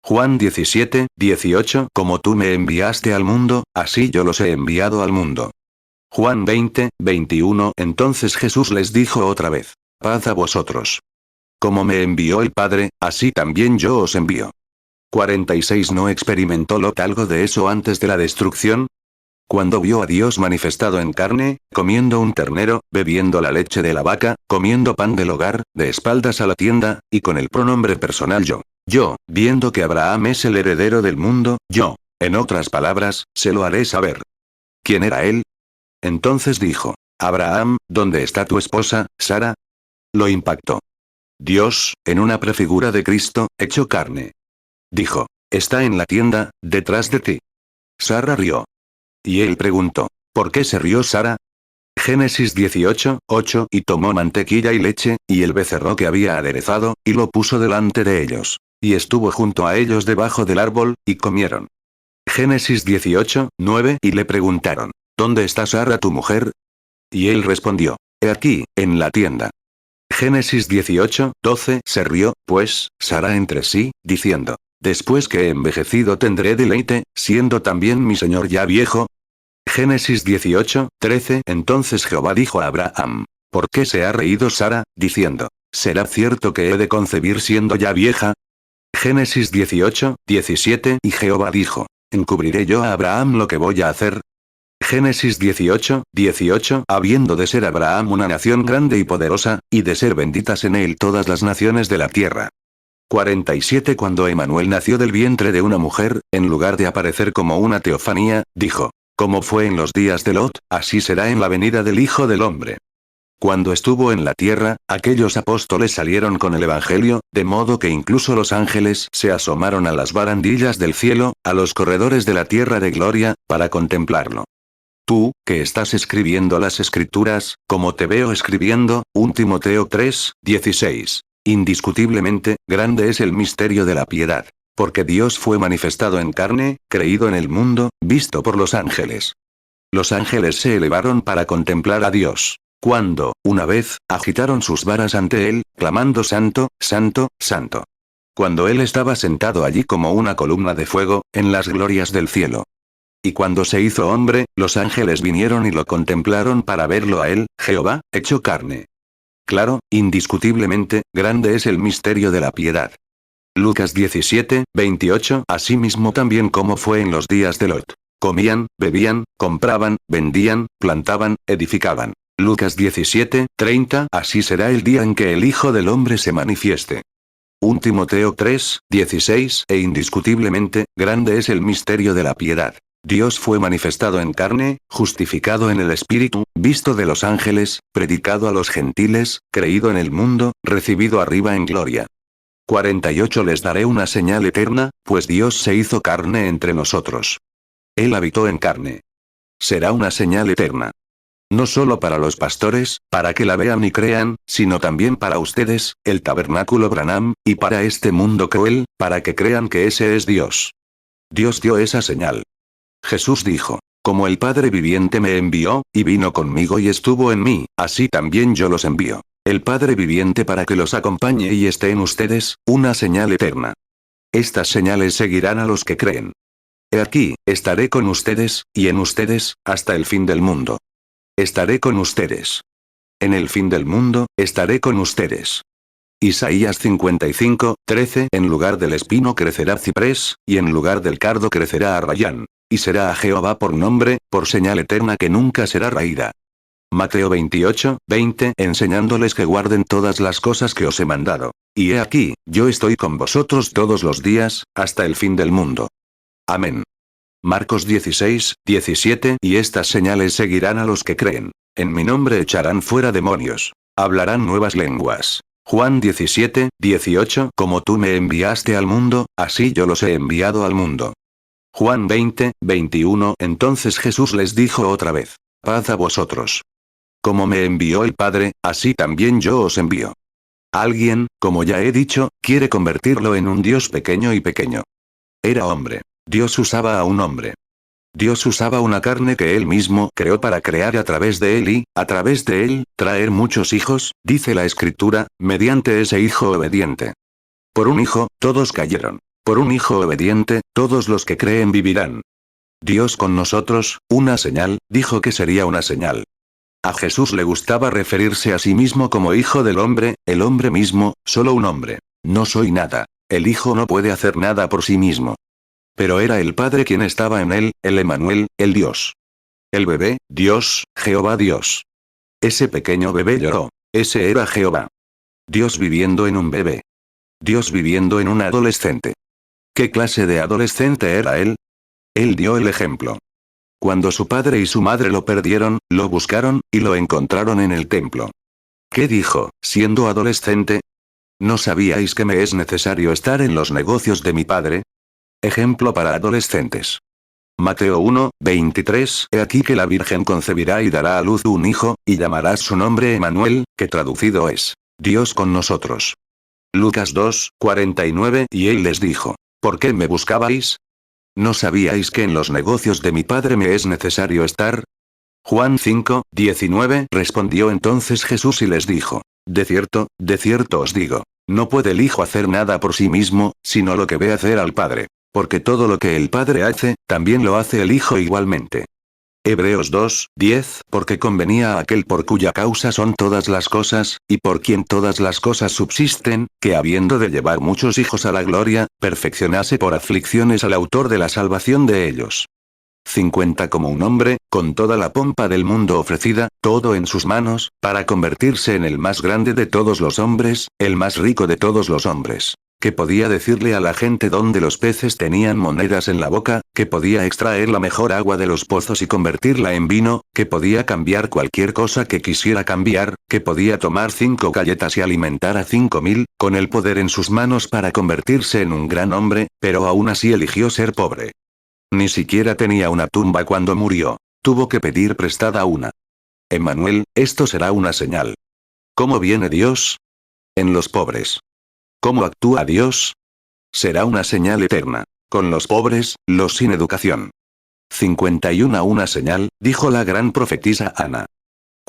Speaker 1: Juan 17:18 Como tú me enviaste al mundo, así yo los he enviado al mundo. Juan 20:21 Entonces Jesús les dijo otra vez: paz a vosotros. Como me envió el Padre, así también yo os envío. 46 ¿No experimentó Lot algo de eso antes de la destrucción? Cuando vio a Dios manifestado en carne, comiendo un ternero, bebiendo la leche de la vaca, comiendo pan del hogar, de espaldas a la tienda, y con el pronombre personal yo, viendo que Abraham es el heredero del mundo, yo, en otras palabras, se lo haré saber. ¿Quién era él? Entonces dijo: Abraham, ¿dónde está tu esposa, Sara? Lo impactó. Dios, en una prefigura de Cristo, hecho carne. Dijo: está en la tienda, detrás de ti. Sara rió. Y él preguntó: ¿por qué se rió Sara? Génesis 18:8 Y tomó mantequilla y leche, y el becerro que había aderezado, y lo puso delante de ellos. Y estuvo junto a ellos debajo del árbol, y comieron. Génesis 18:9 Y le preguntaron: ¿dónde está Sara tu mujer? Y él respondió: he aquí, en la tienda. Génesis 18:12 Se rió, pues, Sara entre sí, diciendo: después que he envejecido tendré deleite, siendo también mi señor ya viejo. Génesis 18:13 Entonces Jehová dijo a Abraham: ¿por qué se ha reído Sara, diciendo: ¿será cierto que he de concebir siendo ya vieja? Génesis 18:17 Y Jehová dijo: ¿encubriré yo a Abraham lo que voy a hacer? Génesis 18:18 Habiendo de ser Abraham una nación grande y poderosa, y de ser benditas en él todas las naciones de la tierra. 47 Cuando Emmanuel nació del vientre de una mujer, en lugar de aparecer como una teofanía, dijo: como fue en los días de Lot, así será en la venida del Hijo del Hombre. Cuando estuvo en la tierra, aquellos apóstoles salieron con el Evangelio, de modo que incluso los ángeles se asomaron a las barandillas del cielo, a los corredores de la tierra de gloria, para contemplarlo. Tú, que estás escribiendo las Escrituras, como te veo escribiendo, 1 Timoteo 3:16. Indiscutiblemente, grande es el misterio de la piedad. Porque Dios fue manifestado en carne, creído en el mundo, visto por los ángeles. Los ángeles se elevaron para contemplar a Dios. Cuando, una vez, agitaron sus varas ante él, clamando Santo, Santo, Santo. Cuando él estaba sentado allí como una columna de fuego, en las glorias del cielo. Y cuando se hizo hombre, los ángeles vinieron y lo contemplaron para verlo a él, Jehová, hecho carne. Claro, indiscutiblemente, grande es el misterio de la piedad. Lucas 17, 28. Asimismo también como fue en los días de Lot. Comían, bebían, compraban, vendían, plantaban, edificaban. Lucas 17, 30. Así será el día en que el Hijo del Hombre se manifieste. 1 Timoteo 3, 16. E indiscutiblemente, grande es el misterio de la piedad. Dios fue manifestado en carne, justificado en el Espíritu, visto de los ángeles, predicado a los gentiles, creído en el mundo, recibido arriba en gloria. 48. Les daré una señal eterna, pues Dios se hizo carne entre nosotros. Él habitó en carne. Será una señal eterna. No solo para los pastores, para que la vean y crean, sino también para ustedes, el tabernáculo Branham, y para este mundo cruel, para que crean que ese es Dios. Dios dio esa señal. Jesús dijo, como el Padre viviente me envió, y vino conmigo y estuvo en mí, así también yo los envío. El Padre viviente para que los acompañe y esté en ustedes, una señal eterna. Estas señales seguirán a los que creen. He aquí, estaré con ustedes, y en ustedes, hasta el fin del mundo. Estaré con ustedes. En el fin del mundo, estaré con ustedes. Isaías 55, 13. En lugar del espino crecerá ciprés, y en lugar del cardo crecerá arrayán. Y será a Jehová por nombre, por señal eterna que nunca será raída. Mateo 28, 20. Enseñándoles que guarden todas las cosas que os he mandado. Y he aquí, yo estoy con vosotros todos los días, hasta el fin del mundo. Amén. Marcos 16, 17. Y estas señales seguirán a los que creen. En mi nombre echarán fuera demonios. Hablarán nuevas lenguas. Juan 17, 18. Como tú me enviaste al mundo, así yo los he enviado al mundo. Juan 20, 21. Entonces Jesús les dijo otra vez. Paz a vosotros. Como me envió el Padre, así también yo os envío. Alguien, como ya he dicho, quiere convertirlo en un Dios pequeño y pequeño. Era hombre. Dios usaba a un hombre. Dios usaba una carne que él mismo creó para crear a través de él y, a través de él, traer muchos hijos, dice la Escritura, mediante ese hijo obediente. Por un hijo, todos cayeron. Por un hijo obediente, todos los que creen vivirán. Dios con nosotros, una señal, dijo que sería una señal. A Jesús le gustaba referirse a sí mismo como hijo del hombre, el hombre mismo, solo un hombre. No soy nada. El hijo no puede hacer nada por sí mismo. Pero era el Padre quien estaba en él, el Emmanuel, el Dios. El bebé, Dios, Jehová Dios. Ese pequeño bebé lloró. Ese era Jehová. Dios viviendo en un bebé. Dios viviendo en un adolescente. ¿Qué clase de adolescente era él? Él dio el ejemplo. Cuando su padre y su madre lo perdieron, lo buscaron, y lo encontraron en el templo. ¿Qué dijo, siendo adolescente? ¿No sabíais que me es necesario estar en los negocios de mi padre? Ejemplo para adolescentes. Mateo 1, 23. He aquí que la Virgen concebirá y dará a luz un hijo, y llamarás su nombre Emmanuel, que traducido es, Dios con nosotros. Lucas 2, 49. Y él les dijo, ¿por qué me buscabais? ¿No sabíais que en los negocios de mi padre me es necesario estar? Juan 5, 19. Respondió entonces Jesús y les dijo, de cierto os digo, no puede el Hijo hacer nada por sí mismo, sino lo que ve hacer al Padre. Porque todo lo que el Padre hace, también lo hace el Hijo igualmente. Hebreos 2, 10. Porque convenía a aquel por cuya causa son todas las cosas, y por quien todas las cosas subsisten, que habiendo de llevar muchos hijos a la gloria, perfeccionase por aflicciones al autor de la salvación de ellos. 50. Como un hombre, con toda la pompa del mundo ofrecida, todo en sus manos, para convertirse en el más grande de todos los hombres, el más rico de todos los hombres. Que podía decirle a la gente dónde los peces tenían monedas en la boca, que podía extraer la mejor agua de los pozos y convertirla en vino, que podía cambiar cualquier cosa que quisiera cambiar, que podía tomar 5 galletas y alimentar a 5.000, con el poder en sus manos para convertirse en un gran hombre, pero aún así eligió ser pobre. Ni siquiera tenía una tumba cuando murió. Tuvo que pedir prestada una. Emmanuel, esto será una señal. ¿Cómo viene Dios? En los pobres. ¿Cómo actúa Dios? Será una señal eterna. Con los pobres, los sin educación. 51. Una señal, dijo la gran profetisa Ana.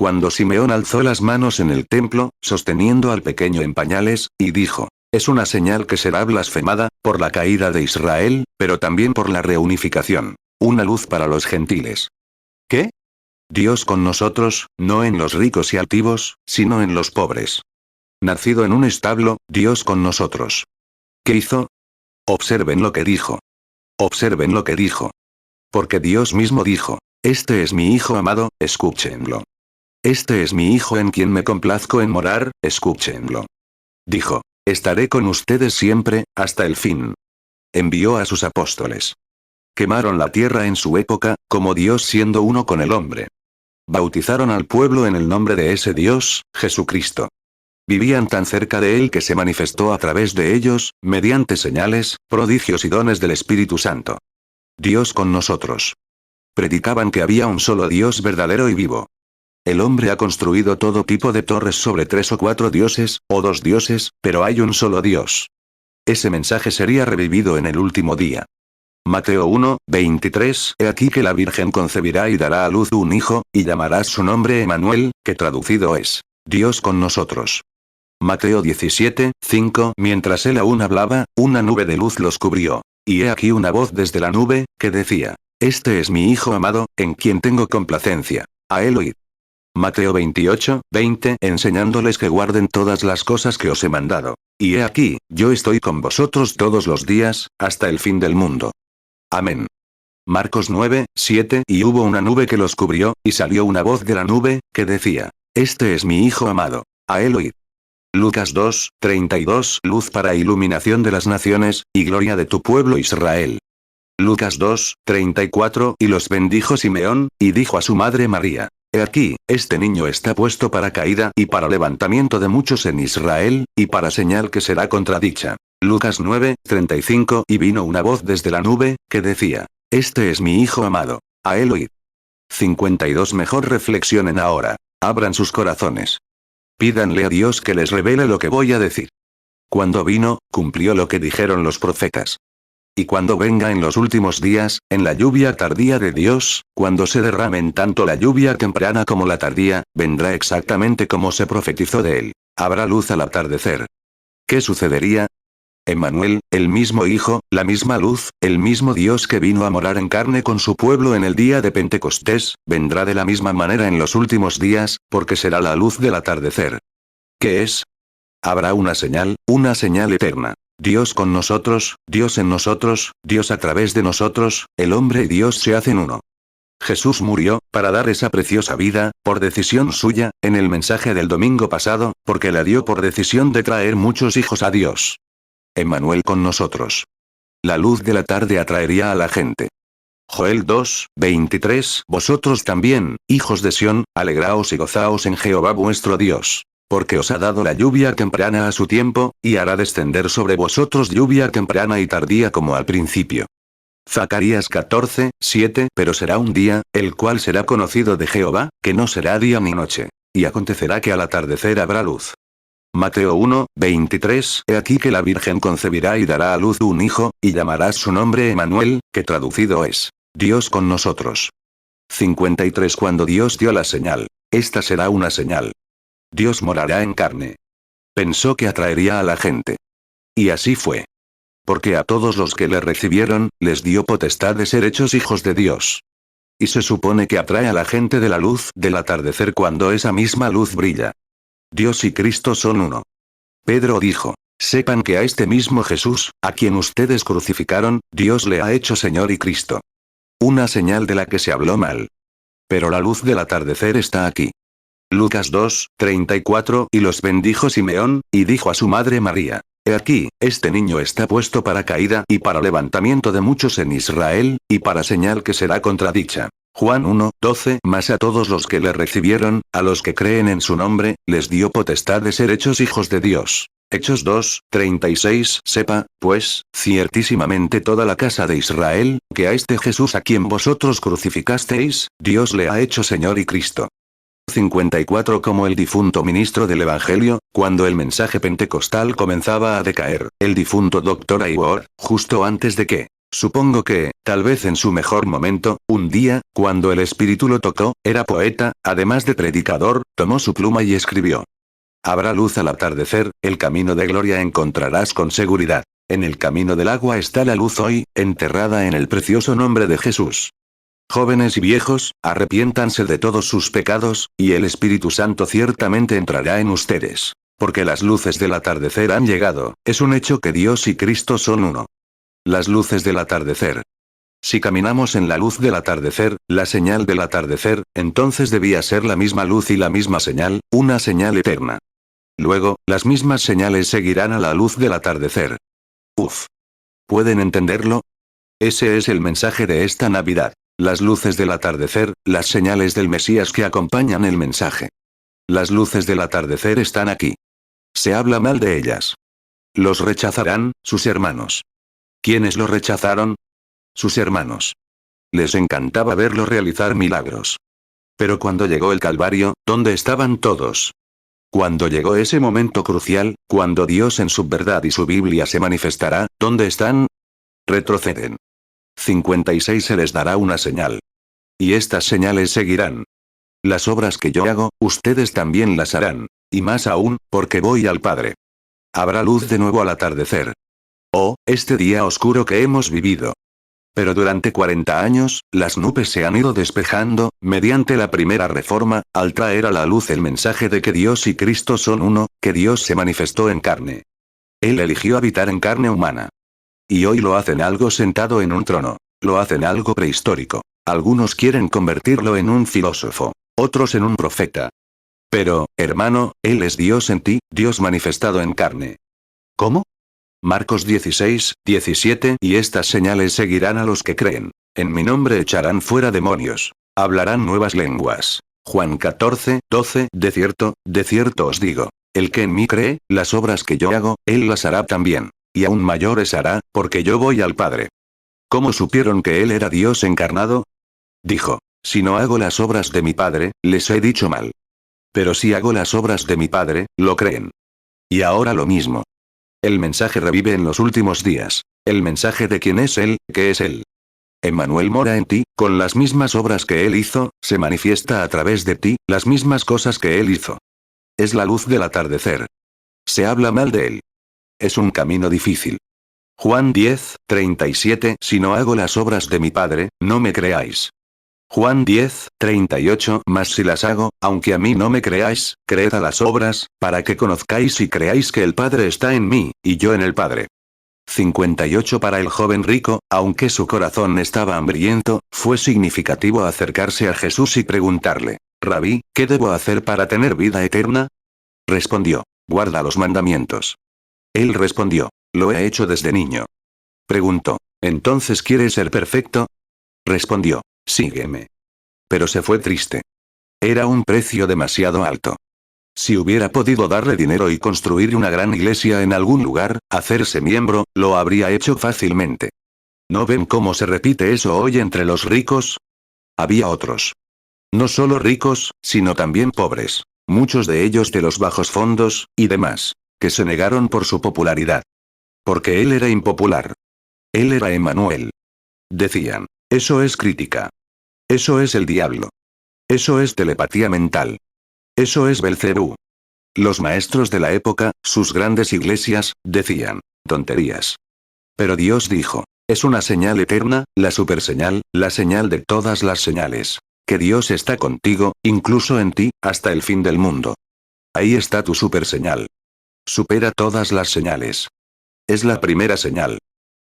Speaker 1: cuando Simeón alzó las manos en el templo, sosteniendo al pequeño en pañales, y dijo: es una señal que será blasfemada, por la caída de Israel, pero también por la reunificación. Una luz para los gentiles. ¿Qué? Dios con nosotros, no en los ricos y altivos, sino en los pobres. Nacido en un establo, Dios con nosotros. ¿Qué hizo? Observen lo que dijo. Observen lo que dijo. Porque Dios mismo dijo: este es mi Hijo amado, escúchenlo. Este es mi Hijo en quien me complazco en morar, escúchenlo. Dijo: estaré con ustedes siempre, hasta el fin. Envió a sus apóstoles. Quemaron la tierra en su época, como Dios siendo uno con el hombre. Bautizaron al pueblo en el nombre de ese Dios, Jesucristo. Vivían tan cerca de Él que se manifestó a través de ellos, mediante señales, prodigios y dones del Espíritu Santo. Dios con nosotros. Predicaban que había un solo Dios verdadero y vivo. El hombre ha construido todo tipo de torres sobre 3 o 4 dioses, o 2 dioses, pero hay un solo Dios. Ese mensaje sería revivido en el último día. Mateo 1, 23. He aquí que la Virgen concebirá y dará a luz un hijo, y llamarás su nombre Emmanuel, que traducido es: Dios con nosotros. Mateo 17, 5. Mientras él aún hablaba, una nube de luz los cubrió. Y he aquí una voz desde la nube, que decía: este es mi Hijo amado, en quien tengo complacencia. A él oíd. Mateo 28, 20. Enseñándoles que guarden todas las cosas que os he mandado. Y he aquí, yo estoy con vosotros todos los días, hasta el fin del mundo. Amén. Marcos 9, 7. Y hubo una nube que los cubrió, y salió una voz de la nube, que decía: este es mi Hijo amado. A él oíd. Lucas 2, 32. Luz para iluminación de las naciones, y gloria de tu pueblo Israel. Lucas 2, 34. Y los bendijo Simeón, y dijo a su madre María: he aquí, este niño está puesto para caída y para levantamiento de muchos en Israel, y para señal que será contradicha. Lucas 9, 35. Y vino una voz desde la nube, que decía: este es mi Hijo amado. A él oíd. 52. Mejor reflexionen ahora. Abran sus corazones. Pídanle a Dios que les revele lo que voy a decir. Cuando vino, cumplió lo que dijeron los profetas. Y cuando venga en los últimos días, en la lluvia tardía de Dios, cuando se derramen tanto la lluvia temprana como la tardía, vendrá exactamente como se profetizó de él. Habrá luz al atardecer. ¿Qué sucedería? Emmanuel, el mismo Hijo, la misma luz, el mismo Dios que vino a morar en carne con su pueblo en el día de Pentecostés, vendrá de la misma manera en los últimos días, porque será la luz del atardecer. ¿Qué es? Habrá una señal eterna. Dios con nosotros, Dios en nosotros, Dios a través de nosotros, el hombre y Dios se hacen uno. Jesús murió, para dar esa preciosa vida, por decisión suya, en el mensaje del domingo pasado, porque la dio por decisión de traer muchos hijos a Dios. Emmanuel con nosotros. La luz de la tarde atraería a la gente. Joel 2, 23. Vosotros también, hijos de Sión, alegraos y gozaos en Jehová vuestro Dios. Porque os ha dado la lluvia temprana a su tiempo, y hará descender sobre vosotros lluvia temprana y tardía como al principio. Zacarías 14, 7. Pero será un día, el cual será conocido de Jehová, que no será día ni noche. Y acontecerá que al atardecer habrá luz. Mateo 1, 23. He aquí que la Virgen concebirá y dará a luz un hijo, y llamarás su nombre Emmanuel, que traducido es: Dios con nosotros. 53. Cuando Dios dio la señal. Esta será una señal. Dios morará en carne. Pensó que atraería a la gente. Y así fue. Porque a todos los que le recibieron, les dio potestad de ser hechos hijos de Dios. Y se supone que atrae a la gente de la luz del atardecer cuando esa misma luz brilla. Dios y Cristo son uno. Pedro dijo: sepan que a este mismo Jesús, a quien ustedes crucificaron, Dios le ha hecho Señor y Cristo. Una señal de la que se habló mal. Pero la luz del atardecer está aquí. Lucas 2, 34. Y los bendijo Simeón, y dijo a su madre María: he aquí, este niño está puesto para caída y para levantamiento de muchos en Israel, y para señal que será contradicha. Juan 1, 12. Mas a todos los que le recibieron, a los que creen en su nombre, les dio potestad de ser hechos hijos de Dios. Hechos 2, 36. Sepa, pues, ciertísimamente toda la casa de Israel, que a este Jesús a quien vosotros crucificasteis, Dios le ha hecho Señor y Cristo. 54. Como el difunto ministro del Evangelio, cuando el mensaje pentecostal comenzaba a decaer, el difunto Dr. Hayward, justo antes de que Supongo que, tal vez en su mejor momento, un día, cuando el espíritu lo tocó, era poeta, además de predicador, tomó su pluma y escribió. Habrá luz al atardecer, el camino de gloria encontrarás con seguridad. En el camino del agua está la luz hoy, enterrada en el precioso nombre de Jesús. Jóvenes y viejos, arrepiéntanse de todos sus pecados, y el Espíritu Santo ciertamente entrará en ustedes. Porque las luces del atardecer han llegado, es un hecho que Dios y Cristo son uno. Las luces del atardecer. Si caminamos en la luz del atardecer, la señal del atardecer, entonces debía ser la misma luz y la misma señal, una señal eterna. Luego, las mismas señales seguirán a la luz del atardecer. Uf. ¿Pueden entenderlo? Ese es el mensaje de esta Navidad. Las luces del atardecer, las señales del Mesías que acompañan el mensaje. Las luces del atardecer están aquí. Se habla mal de ellas. Los rechazarán, sus hermanos. ¿Quiénes lo rechazaron? Sus hermanos. Les encantaba verlo realizar milagros. Pero cuando llegó el Calvario, ¿dónde estaban todos? Cuando llegó ese momento crucial, cuando Dios en su verdad y su Biblia se manifestará, ¿dónde están? Retroceden. 56 se les dará una señal. Y estas señales seguirán. Las obras que yo hago, ustedes también las harán. Y más aún, porque voy al Padre. Habrá luz de nuevo al atardecer. Oh, este día oscuro que hemos vivido. Pero durante 40 años, las nubes se han ido despejando, mediante la primera reforma, al traer a la luz el mensaje de que Dios y Cristo son uno, que Dios se manifestó en carne. Él eligió habitar en carne humana. Y hoy lo hacen algo sentado en un trono. Lo hacen algo prehistórico. Algunos quieren convertirlo en un filósofo. Otros en un profeta. Pero, hermano, Él es Dios en ti, Dios manifestado en carne. ¿Cómo? Marcos 16, 17 Y estas señales seguirán a los que creen. En mi nombre echarán fuera demonios. Hablarán nuevas lenguas. Juan 14, 12 de cierto os digo. El que en mí cree, las obras que yo hago, él las hará también. Y aún mayores hará, porque yo voy al Padre. ¿Cómo supieron que él era Dios encarnado? Dijo, si no hago las obras de mi Padre, les he dicho mal. Pero si hago las obras de mi Padre, lo creen. Y ahora lo mismo. El mensaje revive en los últimos días. El mensaje de quién es Él, que es Él. Emmanuel mora en ti, con las mismas obras que Él hizo, se manifiesta a través de ti, las mismas cosas que Él hizo. Es la luz del atardecer. Se habla mal de Él. Es un camino difícil. Juan 10, 37 Si no hago las obras de mi Padre, no me creáis. Juan 10, 38 Mas si las hago, aunque a mí no me creáis, creed a las obras, para que conozcáis y creáis que el Padre está en mí, y yo en el Padre. 58 Para el joven rico, aunque su corazón estaba hambriento, fue significativo acercarse a Jesús y preguntarle, Rabí, ¿qué debo hacer para tener vida eterna? Respondió, guarda los mandamientos. Él respondió, lo he hecho desde niño. Preguntó, ¿entonces quieres ser perfecto? Respondió, sígueme. Pero se fue triste. Era un precio demasiado alto. Si hubiera podido darle dinero y construir una gran iglesia en algún lugar, hacerse miembro, lo habría hecho fácilmente. ¿No ven cómo se repite eso hoy entre los ricos? Había otros. No solo ricos, sino también pobres. Muchos de ellos de los bajos fondos, y demás. Que se negaron por su popularidad. Porque él era impopular. Él era Emmanuel. Decían, eso es crítica. Eso es el diablo. Eso es telepatía mental. Eso es Belcebú. Los maestros de la época, sus grandes iglesias, decían, tonterías. Pero Dios dijo, es una señal eterna, la superseñal, la señal de todas las señales. Que Dios está contigo, incluso en ti, hasta el fin del mundo. Ahí está tu superseñal. Supera todas las señales. Es la primera señal.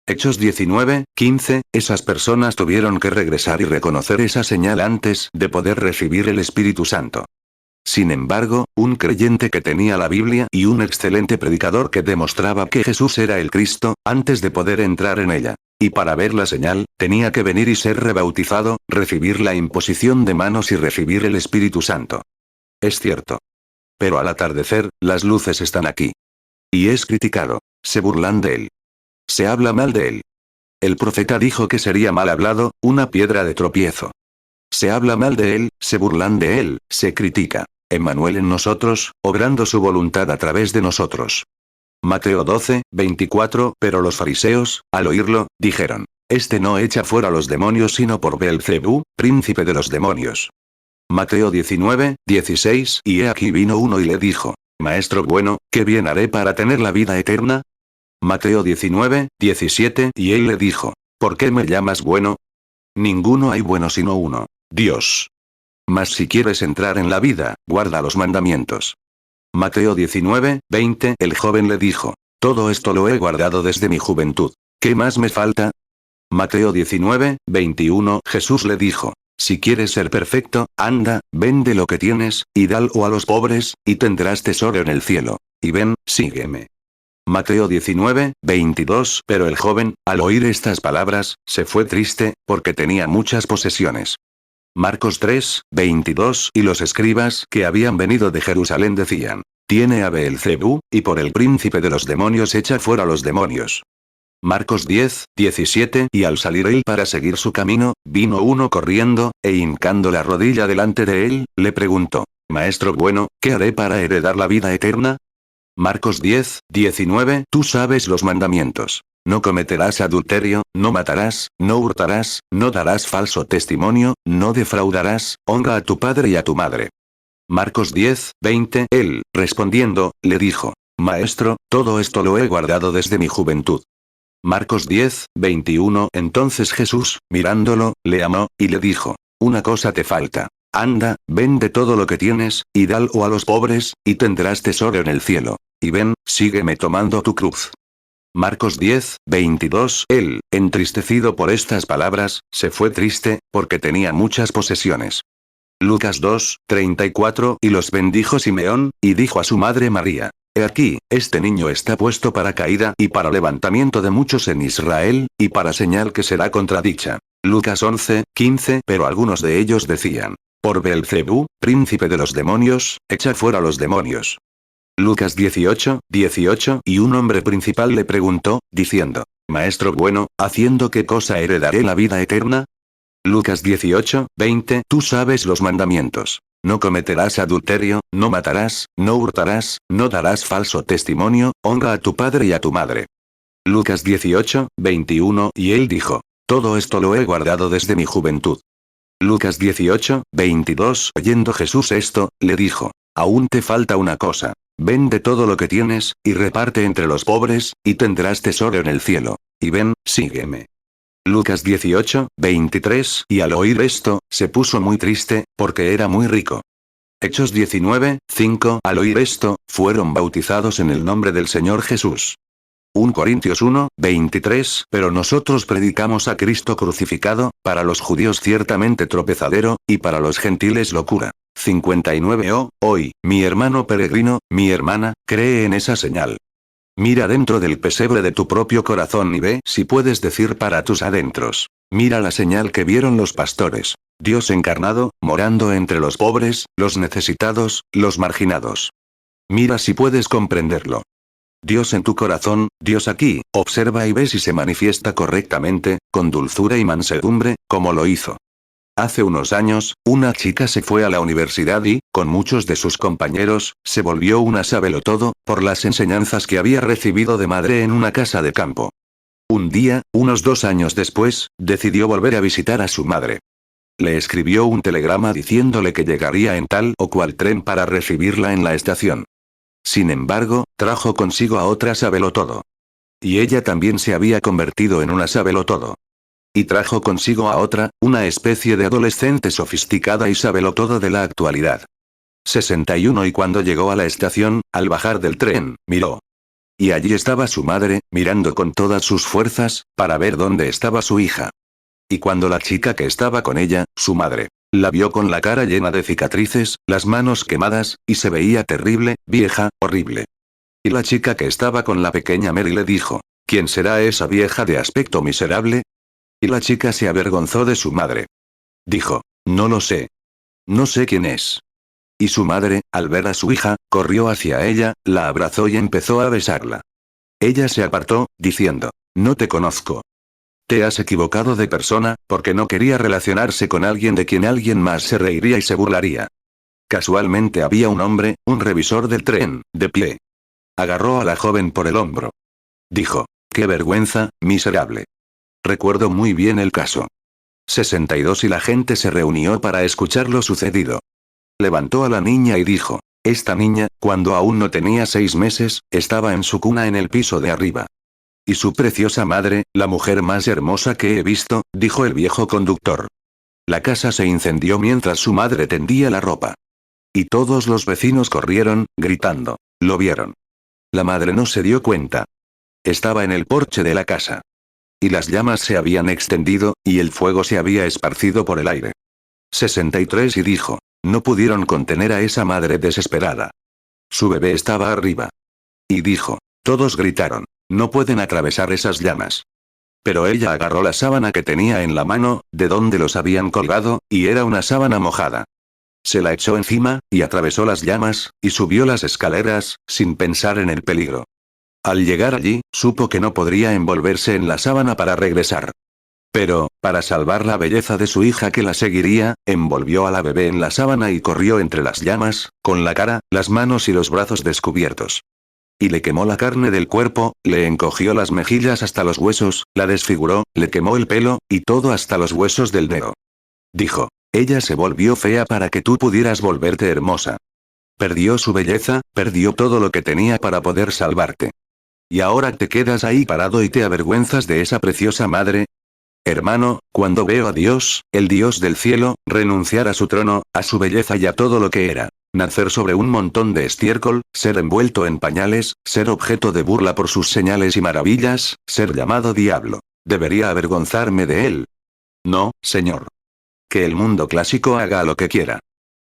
Speaker 1: Hechos 19, 15, esas personas tuvieron que regresar y reconocer esa señal antes de poder recibir el Espíritu Santo. Sin embargo, un creyente que tenía la Biblia y un excelente predicador que demostraba que Jesús era el Cristo, antes de poder entrar en ella. Y para ver la señal, tenía que venir y ser rebautizado, recibir la imposición de manos y recibir el Espíritu Santo. Es cierto. Pero al atardecer, las luces están aquí. Y es criticado. Se burlan de él. Se habla mal de él. El profeta dijo que sería mal hablado, una piedra de tropiezo. Se habla mal de él, se burlan de él, se critica. Emmanuel en nosotros, obrando su voluntad a través de nosotros. Mateo 12, 24 Pero los fariseos, al oírlo, dijeron, este no echa fuera los demonios sino por Beelzebú, príncipe de los demonios. Mateo 19, 16. Y he aquí vino uno y le dijo: Maestro bueno, ¿qué bien haré para tener la vida eterna? Mateo 19, 17. Y él le dijo: ¿Por qué me llamas bueno? Ninguno hay bueno sino uno, Dios. Mas si quieres entrar en la vida, guarda los mandamientos. Mateo 19, 20. El joven le dijo: Todo esto lo he guardado desde mi juventud. ¿Qué más me falta? Mateo 19, 21. Jesús le dijo: Si quieres ser perfecto, anda, vende lo que tienes, y dalo a los pobres, y tendrás tesoro en el cielo. Y ven, sígueme. Mateo 19, 22. Pero el joven, al oír estas palabras, se fue triste, porque tenía muchas posesiones. Marcos 3, 22. Y los escribas que habían venido de Jerusalén decían: Tiene a Beelzebú, y por el príncipe de los demonios echa fuera los demonios. Marcos 10, 17. Y al salir él para seguir su camino, vino uno corriendo, e hincando la rodilla delante de él, le preguntó: Maestro bueno, ¿qué haré para heredar la vida eterna? Marcos 10, 19. Tú sabes los mandamientos. No cometerás adulterio, no matarás, no hurtarás, no darás falso testimonio, no defraudarás, honra a tu padre y a tu madre. Marcos 10, 20. Él, respondiendo, le dijo: Maestro, todo esto lo he guardado desde mi juventud. Marcos 10, 21. Entonces Jesús, mirándolo, le amó, y le dijo: Una cosa te falta. Anda, vende todo lo que tienes, y dalo a los pobres, y tendrás tesoro en el cielo. Y ven, sígueme tomando tu cruz. Marcos 10, 22. Él, entristecido por estas palabras, se fue triste, porque tenía muchas posesiones. Lucas 2, 34. Y los bendijo Simeón, y dijo a su madre María: He aquí, este niño está puesto para caída y para levantamiento de muchos en Israel, y para señal que será contradicha. Lucas 11, 15. Pero algunos de ellos decían: Por Beelzebú, príncipe de los demonios, echa fuera los demonios. Lucas 18, 18. Y un hombre principal le preguntó, diciendo: Maestro bueno, ¿haciendo qué cosa heredaré la vida eterna? Lucas 18, 20. Tú sabes los mandamientos. No cometerás adulterio, no matarás, no hurtarás, no darás falso testimonio, honra a tu padre y a tu madre. Lucas 18, 21. Y él dijo: Todo esto lo he guardado desde mi juventud. Lucas 18, 22. Oyendo Jesús esto, le dijo: Aún te falta una cosa. Vende todo lo que tienes, y reparte entre los pobres, y tendrás tesoro en el cielo. Y ven, sígueme. Lucas 18, 23. Y al oír esto, se puso muy triste, porque era muy rico. Hechos 19, 5. Al oír esto, fueron bautizados en el nombre del Señor Jesús. 1 Corintios 1, 23. Pero nosotros predicamos a Cristo crucificado, para los judíos ciertamente tropezadero, y para los gentiles locura. 59. Oh, hoy, mi hermano peregrino, mi hermana, cree en esa señal. Mira dentro del pesebre de tu propio corazón y ve si puedes decir para tus adentros: Mira la señal que vieron los pastores. Dios encarnado, morando entre los pobres, los necesitados, los marginados. Mira si puedes comprenderlo. Dios en tu corazón, Dios aquí, observa y ve si se manifiesta correctamente, con dulzura y mansedumbre, como lo hizo. Hace unos años, una chica se fue a la universidad y, con muchos de sus compañeros, se volvió una sabelotodo, por las enseñanzas que había recibido de madre en una casa de campo. Un día, unos 2 años después, decidió volver a visitar a su madre. Le escribió un telegrama diciéndole que llegaría en tal o cual tren para recibirla en la estación. Sin embargo, trajo consigo a otra sabelotodo. Y ella también se había convertido en una sabelotodo. Y trajo consigo a otra, una especie de adolescente sofisticada y sabelotodo de la actualidad. 61. Y cuando llegó a la estación, al bajar del tren, miró. Y allí estaba su madre, mirando con todas sus fuerzas, para ver dónde estaba su hija. Y cuando la chica que estaba con ella, su madre, la vio con la cara llena de cicatrices, las manos quemadas, y se veía terrible, vieja, horrible. Y la chica que estaba con la pequeña Mary le dijo: ¿Quién será esa vieja de aspecto miserable? Y la chica se avergonzó de su madre. Dijo: No lo sé. No sé quién es. Y su madre, al ver a su hija, corrió hacia ella, la abrazó y empezó a besarla. Ella se apartó, diciendo: No te conozco. Te has equivocado de persona, porque no quería relacionarse con alguien de quien alguien más se reiría y se burlaría. Casualmente había un hombre, un revisor del tren, de pie. Agarró a la joven por el hombro. Dijo: ¡Qué vergüenza, miserable! Recuerdo muy bien el caso. 62 y la gente se reunió para escuchar lo sucedido. Levantó a la niña y dijo, esta niña, cuando aún no tenía 6 meses, estaba en su cuna en el piso de arriba. Y su preciosa madre, la mujer más hermosa que he visto, dijo el viejo conductor. La casa se incendió mientras su madre tendía la ropa. Y todos los vecinos corrieron, gritando. Lo vieron. La madre no se dio cuenta. Estaba en el porche de la casa. Y las llamas se habían extendido, y el fuego se había esparcido por el aire. 63 y dijo. No pudieron contener a esa madre desesperada. Su bebé estaba arriba. Y dijo. Todos gritaron. No pueden atravesar esas llamas. Pero ella agarró la sábana que tenía en la mano, de donde los habían colgado, y era una sábana mojada. Se la echó encima, y atravesó las llamas, y subió las escaleras, sin pensar en el peligro. Al llegar allí, supo que no podría envolverse en la sábana para regresar. Pero, para salvar la belleza de su hija que la seguiría, envolvió a la bebé en la sábana y corrió entre las llamas, con la cara, las manos y los brazos descubiertos. Y le quemó la carne del cuerpo, le encogió las mejillas hasta los huesos, la desfiguró, le quemó el pelo, y todo hasta los huesos del dedo. Dijo, ella se volvió fea para que tú pudieras volverte hermosa. Perdió su belleza, perdió todo lo que tenía para poder salvarte. ¿Y ahora te quedas ahí parado y te avergüenzas de esa preciosa madre? Hermano, cuando veo a Dios, el Dios del cielo, renunciar a su trono, a su belleza y a todo lo que era, nacer sobre un montón de estiércol, ser envuelto en pañales, ser objeto de burla por sus señales y maravillas, ser llamado diablo, ¿debería avergonzarme de él? No, señor. Que el mundo clásico haga lo que quiera.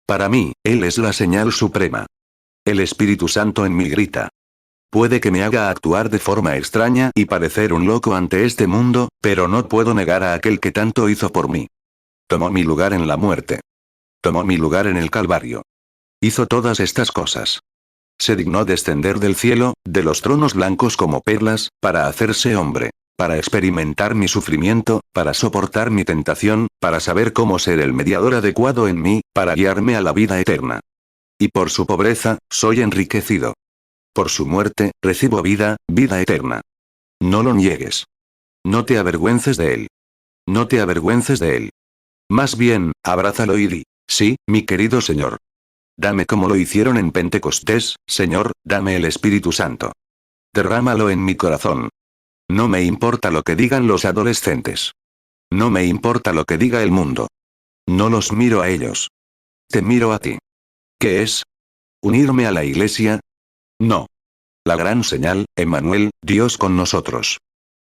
Speaker 1: Para mí, él es la señal suprema. El Espíritu Santo en mí grita. Puede que me haga actuar de forma extraña y parecer un loco ante este mundo, pero no puedo negar a aquel que tanto hizo por mí. Tomó mi lugar en la muerte. Tomó mi lugar en el Calvario. Hizo todas estas cosas. Se dignó descender del cielo, de los tronos blancos como perlas, para hacerse hombre. Para experimentar mi sufrimiento, para soportar mi tentación, para saber cómo ser el mediador adecuado en mí, para guiarme a la vida eterna. Y por su pobreza, soy enriquecido. Por su muerte, recibo vida, vida eterna. No lo niegues. No te avergüences de él. No te avergüences de él. Más bien, abrázalo y di, sí, mi querido Señor. Dame como lo hicieron en Pentecostés, Señor, dame el Espíritu Santo. Derrámalo en mi corazón. No me importa lo que digan los adolescentes. No me importa lo que diga el mundo. No los miro a ellos. Te miro a ti. ¿Qué es? ¿Unirme a la iglesia? No. La gran señal, Emmanuel, Dios con nosotros.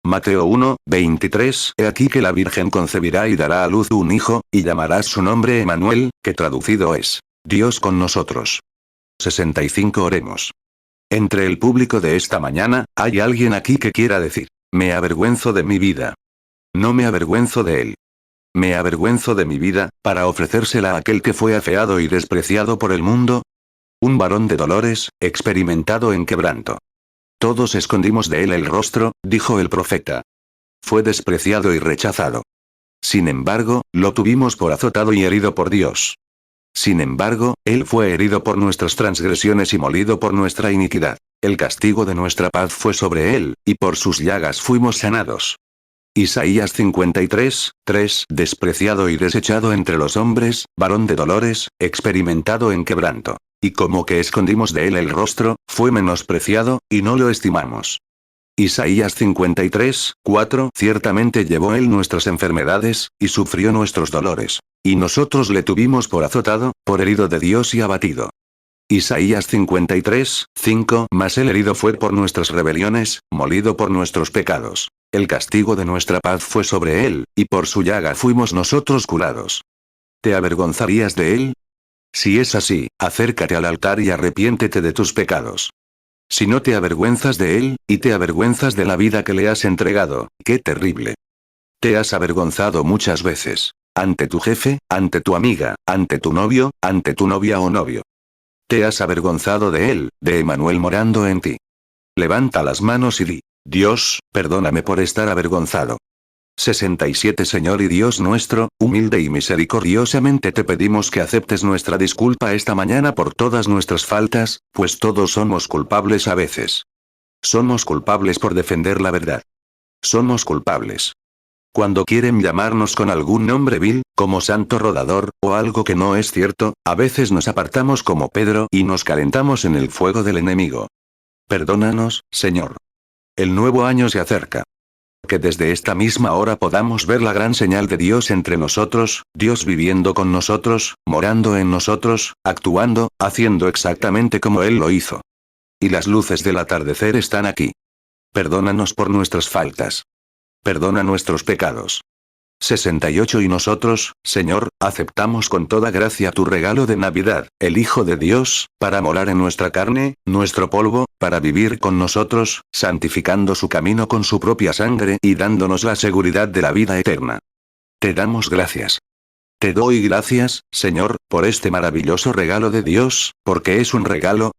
Speaker 1: Mateo 1, 23. He aquí que la Virgen concebirá y dará a luz un hijo, y llamarás su nombre Emmanuel, que traducido es, Dios con nosotros. 65. Oremos. Entre el público de esta mañana, hay alguien aquí que quiera decir, me avergüenzo de mi vida. No me avergüenzo de él. Me avergüenzo de mi vida, para ofrecérsela a aquel que fue afeado y despreciado por el mundo. Un varón de dolores, experimentado en quebranto. Todos escondimos de él el rostro, dijo el profeta. Fue despreciado y rechazado. Sin embargo, lo tuvimos por azotado y herido por Dios. Sin embargo, él fue herido por nuestras transgresiones y molido por nuestra iniquidad. El castigo de nuestra paz fue sobre él, y por sus llagas fuimos sanados. Isaías 53, 3. Despreciado y desechado entre los hombres, varón de dolores, experimentado en quebranto. Y como que escondimos de él el rostro, fue menospreciado, y no lo estimamos. Isaías 53, 4. Ciertamente llevó él nuestras enfermedades, y sufrió nuestros dolores. Y nosotros le tuvimos por azotado, por herido de Dios y abatido. Isaías 53, 5. Mas el herido fue por nuestras rebeliones, molido por nuestros pecados. El castigo de nuestra paz fue sobre él, y por su llaga fuimos nosotros curados. ¿Te avergonzarías de él? Si es así, acércate al altar y arrepiéntete de tus pecados. Si no te avergüenzas de él, y te avergüenzas de la vida que le has entregado, ¡qué terrible! Te has avergonzado muchas veces. Ante tu jefe, ante tu amiga, ante tu novio, ante tu novia o novio. Te has avergonzado de él, de Emmanuel morando en ti. Levanta las manos y di, Dios, perdóname por estar avergonzado. 67. Señor y Dios nuestro, humilde y misericordiosamente te pedimos que aceptes nuestra disculpa esta mañana por todas nuestras faltas, pues todos somos culpables a veces. Somos culpables por defender la verdad. Somos culpables. Cuando quieren llamarnos con algún nombre vil, como santo rodador, o algo que no es cierto, a veces nos apartamos como Pedro y nos calentamos en el fuego del enemigo. Perdónanos, Señor. El nuevo año se acerca. Que desde esta misma hora podamos ver la gran señal de Dios entre nosotros, Dios viviendo con nosotros, morando en nosotros, actuando, haciendo exactamente como Él lo hizo. Y las luces del atardecer están aquí. Perdónanos por nuestras faltas. Perdona nuestros pecados. 68 Y nosotros, Señor, aceptamos con toda gracia tu regalo de Navidad, el Hijo de Dios, para morar en nuestra carne, nuestro polvo, para vivir con nosotros, santificando su camino con su propia sangre y dándonos la seguridad de la vida eterna. Te damos gracias. Te doy gracias, Señor, por este maravilloso regalo de Dios, porque es un regalo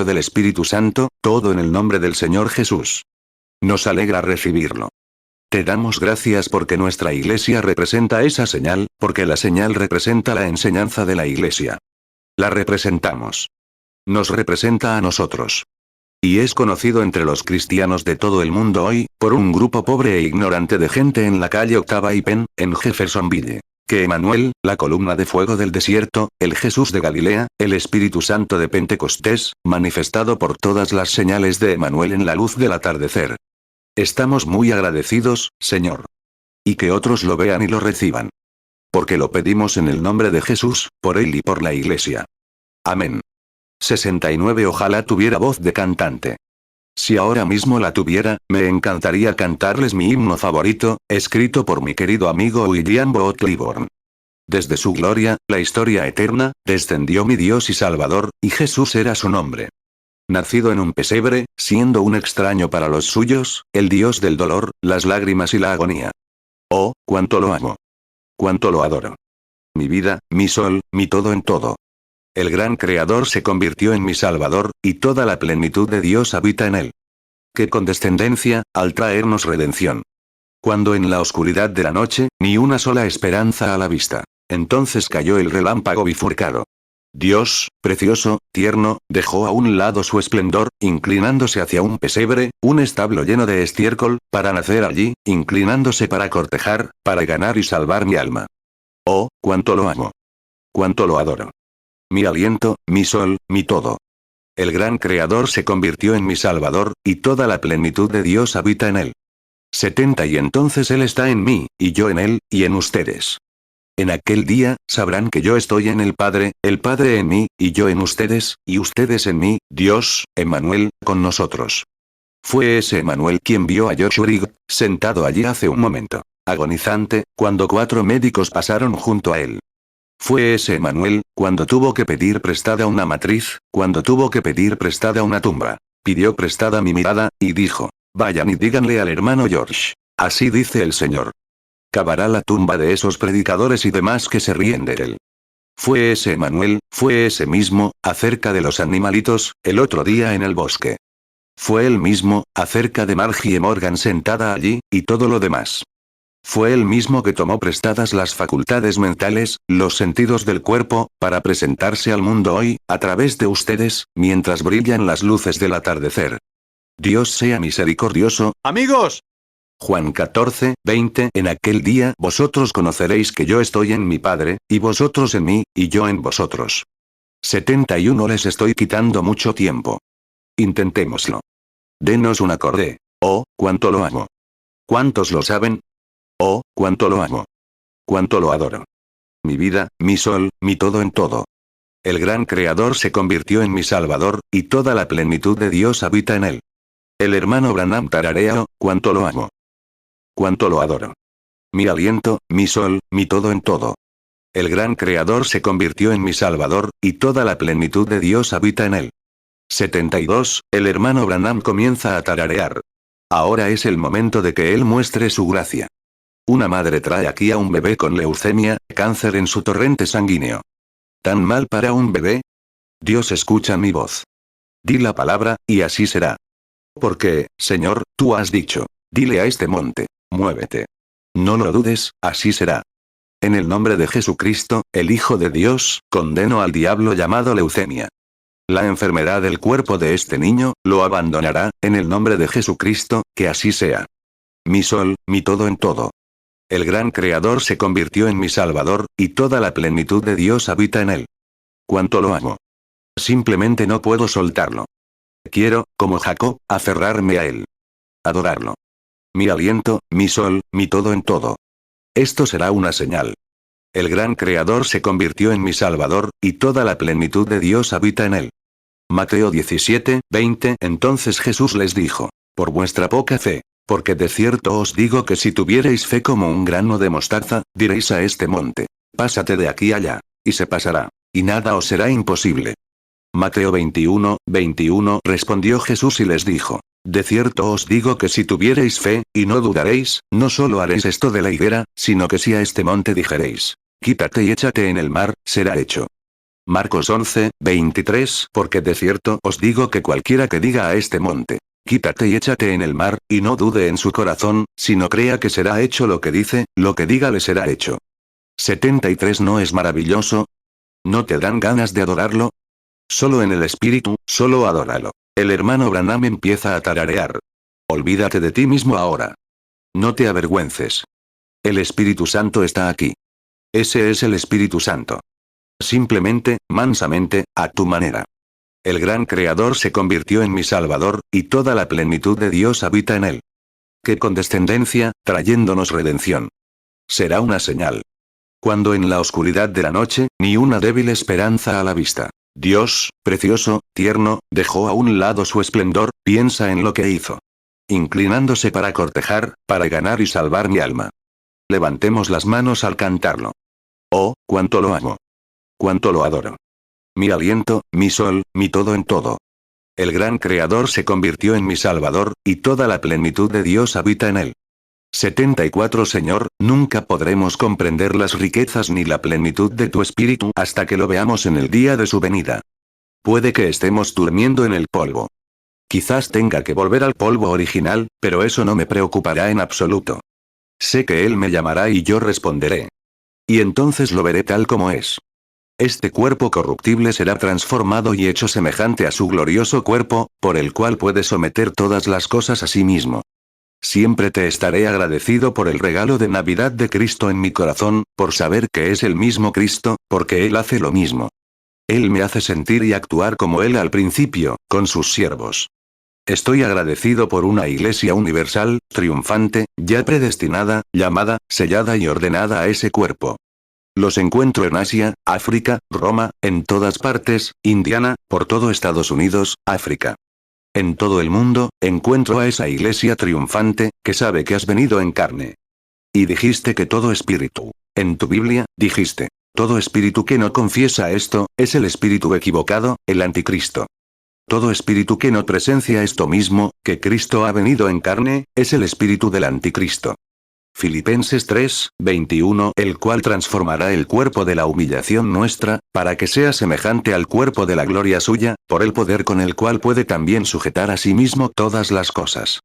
Speaker 1: del Espíritu Santo, todo en el nombre del Señor Jesús. Nos alegra recibirlo. Te damos gracias porque nuestra iglesia representa esa señal, porque la señal representa la enseñanza de la iglesia. La representamos. Nos representa a nosotros. Y es conocido entre los cristianos de todo el mundo hoy, por un grupo pobre e ignorante de gente en la calle Octava y Penn, en Jeffersonville, que Emanuel, la columna de fuego del desierto, el Jesús de Galilea, el Espíritu Santo de Pentecostés, manifestado por todas las señales de Emanuel en la luz del atardecer. Estamos muy agradecidos, Señor. Y que otros lo vean y lo reciban. Porque lo pedimos en el nombre de Jesús, por Él y por la Iglesia. Amén. 69 Ojalá tuviera voz de cantante. Si ahora mismo la tuviera, me encantaría cantarles mi himno favorito, escrito por mi querido amigo William Booth Cliburn. Desde su gloria, la historia eterna, descendió mi Dios y Salvador, y Jesús era su nombre. Nacido en un pesebre, siendo un extraño para los suyos, el Dios del dolor, las lágrimas y la agonía. Oh, cuánto lo amo. Cuánto lo adoro. Mi vida, mi sol, mi todo en todo. El gran Creador se convirtió en mi Salvador, y toda la plenitud de Dios habita en él. ¡Qué condescendencia, al traernos redención! Cuando en la oscuridad de la noche, ni una sola esperanza a la vista. Entonces cayó el relámpago bifurcado. Dios, precioso, tierno, dejó a un lado su esplendor, inclinándose hacia un pesebre, un establo lleno de estiércol, para nacer allí, inclinándose para cortejar, para ganar y salvar mi alma. Oh, cuánto lo amo. Cuánto lo adoro. Mi aliento, mi sol, mi todo. El gran Creador se convirtió en mi Salvador, y toda la plenitud de Dios habita en él. 70 Y entonces Él está en mí, y yo en Él, y en ustedes. En aquel día, sabrán que yo estoy en el Padre en mí, y yo en ustedes, y ustedes en mí, Dios, Emanuel, con nosotros. Fue ese Emanuel quien vio a Joshua Rigg, sentado allí hace un momento, agonizante, cuando 4 médicos pasaron junto a él. Fue ese Emanuel, cuando tuvo que pedir prestada una matriz, cuando tuvo que pedir prestada una tumba. Pidió prestada mi mirada, y dijo, vayan y díganle al hermano George. Así dice el Señor. Cavará la tumba de esos predicadores y demás que se ríen de él. Fue ese Emanuel, fue ese mismo, acerca de los animalitos, el otro día en el bosque. Fue el mismo, acerca de Margie Morgan sentada allí, y todo lo demás. Fue el mismo que tomó prestadas las facultades mentales, los sentidos del cuerpo, para presentarse al mundo hoy, a través de ustedes, mientras brillan las luces del atardecer. Dios sea misericordioso. Amigos. Juan 14, 20 En aquel día vosotros conoceréis que yo estoy en mi Padre, y vosotros en mí, y yo en vosotros. 71 Les estoy quitando mucho tiempo. Intentémoslo. Denos un acorde. Oh, cuánto lo amo. ¿Cuántos lo saben? Oh, cuánto lo amo. Cuánto lo adoro. Mi vida, mi sol, mi todo en todo. El gran Creador se convirtió en mi Salvador, y toda la plenitud de Dios habita en él. El hermano Branham tararea, cuánto lo amo. Cuánto lo adoro. Mi aliento, mi sol, mi todo en todo. El gran Creador se convirtió en mi Salvador, y toda la plenitud de Dios habita en él. 72 El hermano Branham comienza a tararear. Ahora es el momento de que él muestre su gracia. Una madre trae aquí a un bebé con leucemia, cáncer en su torrente sanguíneo. ¿Tan mal para un bebé? Dios escucha mi voz. Di la palabra, y así será. Porque, Señor, tú has dicho, dile a este monte, muévete. No lo dudes, así será. En el nombre de Jesucristo, el Hijo de Dios, condeno al diablo llamado leucemia. La enfermedad del cuerpo de este niño, lo abandonará, en el nombre de Jesucristo, que así sea. Mi sol, mi todo en todo. El gran Creador se convirtió en mi Salvador, y toda la plenitud de Dios habita en él. Cuánto lo amo. Simplemente no puedo soltarlo. Quiero, como Jacob, aferrarme a él. Adorarlo. Mi aliento, mi sol, mi todo en todo. Esto será una señal. El gran Creador se convirtió en mi Salvador, y toda la plenitud de Dios habita en él. Mateo 17, 20. Entonces Jesús les dijo: por vuestra poca fe. Porque de cierto os digo que si tuvierais fe como un grano de mostaza, diréis a este monte: pásate de aquí allá, y se pasará, y nada os será imposible. Mateo 21, 21. Respondió Jesús y les dijo: de cierto os digo que si tuvierais fe, y no dudaréis, no solo haréis esto de la higuera, sino que si a este monte dijereis: quítate y échate en el mar, será hecho. Marcos 11, 23. Porque de cierto os digo que cualquiera que diga a este monte: quítate y échate en el mar, y no dude en su corazón, sino crea que será hecho lo que dice, lo que diga le será hecho. 73. ¿No es maravilloso? ¿No te dan ganas de adorarlo? Solo en el espíritu, solo adóralo. El hermano Branham empieza a tararear. Olvídate de ti mismo ahora. No te avergüences. El Espíritu Santo está aquí. Ese es el Espíritu Santo. Simplemente, mansamente, a tu manera. El gran Creador se convirtió en mi Salvador, y toda la plenitud de Dios habita en él. ¡Qué condescendencia, trayéndonos redención! Será una señal. Cuando en la oscuridad de la noche, ni una débil esperanza a la vista. Dios, precioso, tierno, dejó a un lado su esplendor, piensa en lo que hizo. Inclinándose para cortejar, para ganar y salvar mi alma. Levantemos las manos al cantarlo. Oh, cuánto lo amo. Cuánto lo adoro. Mi aliento, mi sol, mi todo en todo. El gran Creador se convirtió en mi Salvador, y toda la plenitud de Dios habita en él. 74. Señor, nunca podremos comprender las riquezas ni la plenitud de tu espíritu hasta que lo veamos en el día de su venida. Puede que estemos durmiendo en el polvo. Quizás tenga que volver al polvo original, pero eso no me preocupará en absoluto. Sé que Él me llamará y yo responderé. Y entonces lo veré tal como es. Este cuerpo corruptible será transformado y hecho semejante a su glorioso cuerpo, por el cual puede someter todas las cosas a sí mismo. Siempre te estaré agradecido por el regalo de Navidad de Cristo en mi corazón, por saber que es el mismo Cristo, porque Él hace lo mismo. Él me hace sentir y actuar como Él al principio, con sus siervos. Estoy agradecido por una iglesia universal, triunfante, ya predestinada, llamada, sellada y ordenada a ese cuerpo. Los encuentro en Asia, África, Roma, en todas partes, Indiana, por todo Estados Unidos, África. En todo el mundo, encuentro a esa iglesia triunfante, que sabe que has venido en carne. Y dijiste que todo espíritu. En tu Biblia, dijiste: todo espíritu que no confiesa esto, es el espíritu equivocado, el anticristo. Todo espíritu que no presencia esto mismo, que Cristo ha venido en carne, es el espíritu del anticristo. Filipenses 3, 21. El cual transformará el cuerpo de la humillación nuestra, para que sea semejante al cuerpo de la gloria suya, por el poder con el cual puede también sujetar a sí mismo todas las cosas.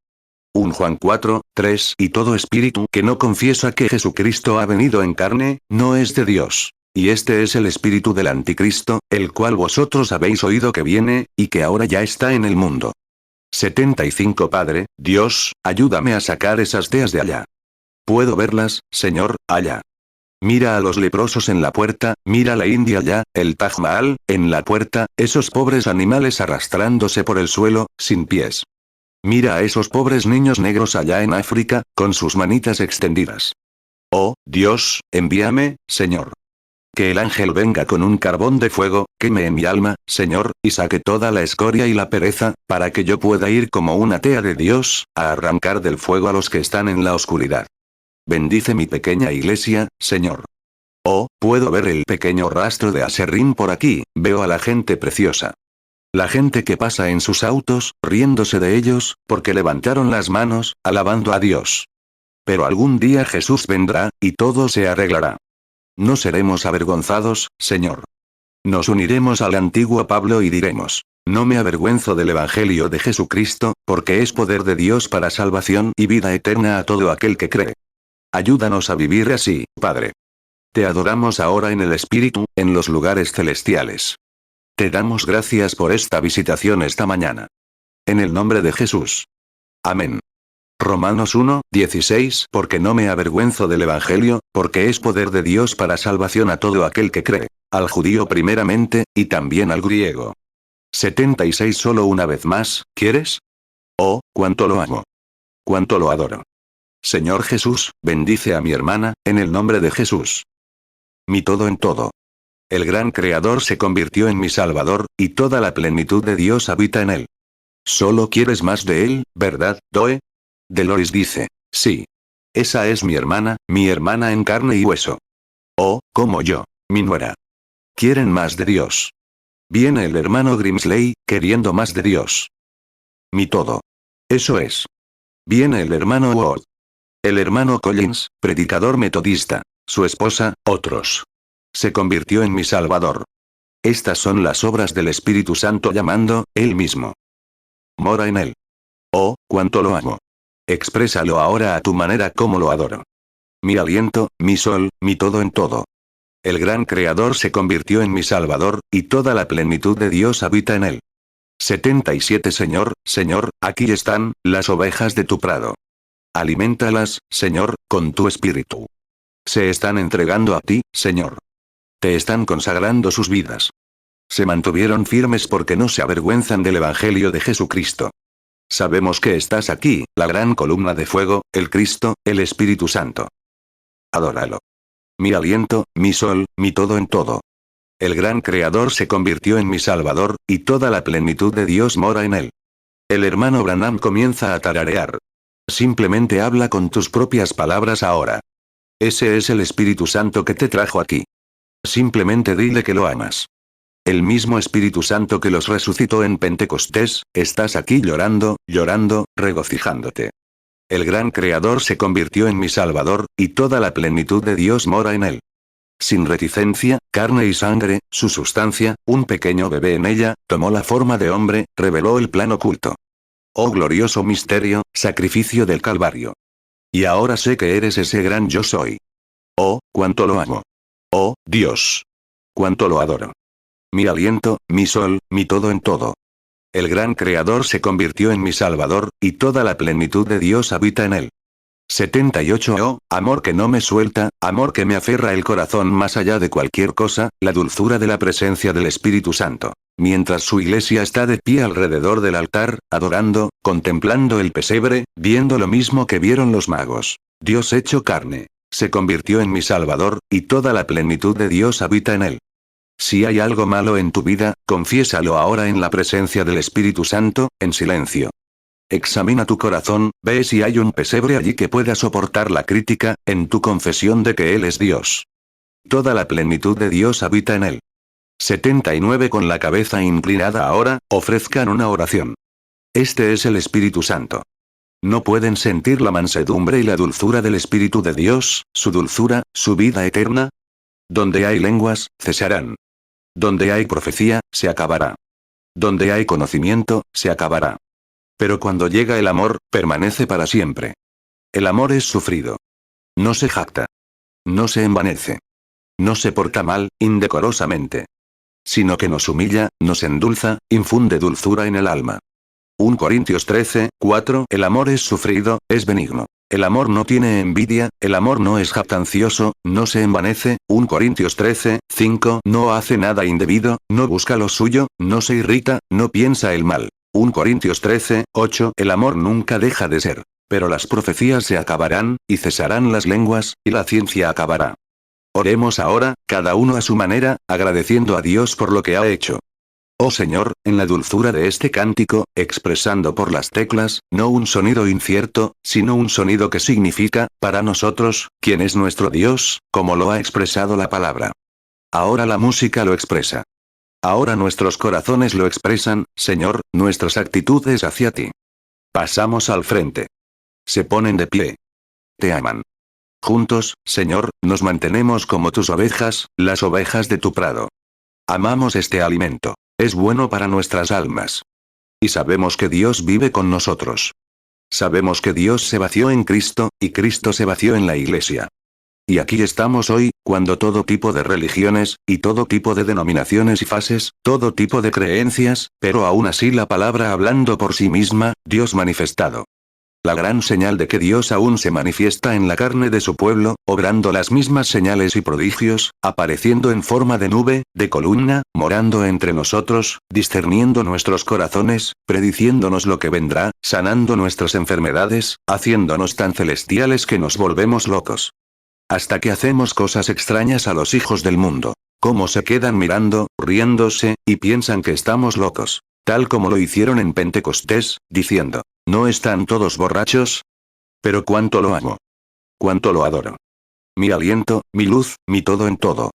Speaker 1: 1 Juan 4, 3. Y todo espíritu que no confiesa que Jesucristo ha venido en carne, no es de Dios. Y este es el espíritu del anticristo, el cual vosotros habéis oído que viene, y que ahora ya está en el mundo. 75. Padre, Dios, ayúdame a sacar esas ideas de allá. Puedo verlas, Señor, allá. Mira a los leprosos en la puerta, mira la India allá, el Taj Mahal, en la puerta, esos pobres animales arrastrándose por el suelo, sin pies. Mira a esos pobres niños negros allá en África, con sus manitas extendidas. Oh, Dios, envíame, Señor. Que el ángel venga con un carbón de fuego, queme en mi alma, Señor, y saque toda la escoria y la pereza, para que yo pueda ir como una tea de Dios, a arrancar del fuego a los que están en la oscuridad. Bendice mi pequeña iglesia, Señor. Oh, puedo ver el pequeño rastro de aserrín por aquí, veo a la gente preciosa. La gente que pasa en sus autos, riéndose de ellos, porque levantaron las manos, alabando a Dios. Pero algún día Jesús vendrá, y todo se arreglará. No seremos avergonzados, Señor. Nos uniremos al antiguo Pablo y diremos: no me avergüenzo del Evangelio de Jesucristo, porque es poder de Dios para salvación y vida eterna a todo aquel que cree. Ayúdanos a vivir así, Padre. Te adoramos ahora en el Espíritu, en los lugares celestiales. Te damos gracias por esta visitación esta mañana. En el nombre de Jesús. Amén. Romanos 1:16 Porque no me avergüenzo del Evangelio, porque es poder de Dios para salvación a todo aquel que cree, al judío primeramente, y también al griego. 76 Solo una vez más, ¿quieres? Oh, cuánto lo amo. Cuánto lo adoro. Señor Jesús, bendice a mi hermana, en el nombre de Jesús. Mi todo en todo. El gran Creador se convirtió en mi Salvador, y toda la plenitud de Dios habita en él. Solo quieres más de él, ¿verdad, Doe? Dolores dice, sí. Esa es mi hermana en carne y hueso. Oh, como yo, mi nuera. Quieren más de Dios. Viene el hermano Grimsley, queriendo más de Dios. Mi todo. Eso es. Viene el hermano Wood. El hermano Collins, predicador metodista. Su esposa, otros. Se convirtió en mi Salvador. Estas son las obras del Espíritu Santo llamando, él mismo. Mora en él. Oh, cuánto lo amo. Exprésalo ahora a tu manera como lo adoro. Mi aliento, mi sol, mi todo en todo. El gran Creador se convirtió en mi Salvador, y toda la plenitud de Dios habita en él. 77 Señor, Señor, aquí están, las ovejas de tu prado. Aliméntalas, Señor, con tu espíritu. Se están entregando a ti, Señor. Te están consagrando sus vidas. Se mantuvieron firmes porque no se avergüenzan del Evangelio de Jesucristo. Sabemos que estás aquí, la gran columna de fuego, el Cristo, el Espíritu Santo. Adóralo. Mi aliento, mi sol, mi todo en todo. El gran Creador se convirtió en mi Salvador, y toda la plenitud de Dios mora en él. El hermano Branham comienza a tararear. Simplemente habla con tus propias palabras ahora. Ese es el Espíritu Santo que te trajo aquí. Simplemente dile que lo amas. El mismo Espíritu Santo que los resucitó en Pentecostés, estás aquí llorando, llorando, regocijándote. El gran Creador se convirtió en mi Salvador, y toda la plenitud de Dios mora en él. Sin reticencia, carne y sangre, su sustancia, un pequeño bebé en ella, tomó la forma de hombre, reveló el plan oculto. Oh glorioso misterio, sacrificio del Calvario. Y ahora sé que eres ese gran yo soy. Oh, cuánto lo amo. Oh, Dios. Cuánto lo adoro. Mi aliento, mi sol, mi todo en todo. El gran Creador se convirtió en mi Salvador, y toda la plenitud de Dios habita en él. 78 Oh, amor que no me suelta, amor que me aferra el corazón más allá de cualquier cosa, la dulzura de la presencia del Espíritu Santo. Mientras su iglesia está de pie alrededor del altar, adorando, contemplando el pesebre, viendo lo mismo que vieron los magos. Dios hecho carne. Se convirtió en mi Salvador, y toda la plenitud de Dios habita en él. Si hay algo malo en tu vida, confiésalo ahora en la presencia del Espíritu Santo, en silencio. Examina tu corazón, ve si hay un pesebre allí que pueda soportar la crítica, en tu confesión de que Él es Dios. Toda la plenitud de Dios habita en él. 79 Con la cabeza inclinada ahora, ofrezcan una oración. Este es el Espíritu Santo. ¿No pueden sentir la mansedumbre y la dulzura del Espíritu de Dios, su dulzura, su vida eterna? Donde hay lenguas, cesarán. Donde hay profecía, se acabará. Donde hay conocimiento, se acabará. Pero cuando llega el amor, permanece para siempre. El amor es sufrido. No se jacta. No se envanece. No se porta mal, indecorosamente. Sino que nos humilla, nos endulza, infunde dulzura en el alma. 1 Corintios 13:4 El amor es sufrido, es benigno. El amor no tiene envidia, el amor no es jactancioso, no se envanece. 1 Corintios 13:5 No hace nada indebido, no busca lo suyo, no se irrita, no piensa el mal. 1 Corintios 13:8 El amor nunca deja de ser. Pero las profecías se acabarán, y cesarán las lenguas, y la ciencia acabará. Oremos ahora, cada uno a su manera, agradeciendo a Dios por lo que ha hecho. Oh Señor, en la dulzura de este cántico, expresando por las teclas, no un sonido incierto, sino un sonido que significa, para nosotros, quién es nuestro Dios, como lo ha expresado la palabra. Ahora la música lo expresa. Ahora nuestros corazones lo expresan, Señor, nuestras actitudes hacia ti. Pasamos al frente. Se ponen de pie. Te aman. Juntos, Señor, nos mantenemos como tus ovejas, las ovejas de tu prado. Amamos este alimento. Es bueno para nuestras almas. Y sabemos que Dios vive con nosotros. Sabemos que Dios se vació en Cristo, y Cristo se vació en la Iglesia. Y aquí estamos hoy, cuando todo tipo de religiones, y todo tipo de denominaciones y fases, todo tipo de creencias, pero aún así la palabra hablando por sí misma, Dios manifestado. La gran señal de que Dios aún se manifiesta en la carne de su pueblo, obrando las mismas señales y prodigios, apareciendo en forma de nube, de columna, morando entre nosotros, discerniendo nuestros corazones, prediciéndonos lo que vendrá, sanando nuestras enfermedades, haciéndonos tan celestiales que nos volvemos locos. Hasta que hacemos cosas extrañas a los hijos del mundo. Cómo se quedan mirando, riéndose, y piensan que estamos locos. Tal como lo hicieron en Pentecostés, diciendo, ¿no están todos borrachos? Pero cuánto lo amo. Cuánto lo adoro. Mi aliento, mi luz, mi todo en todo.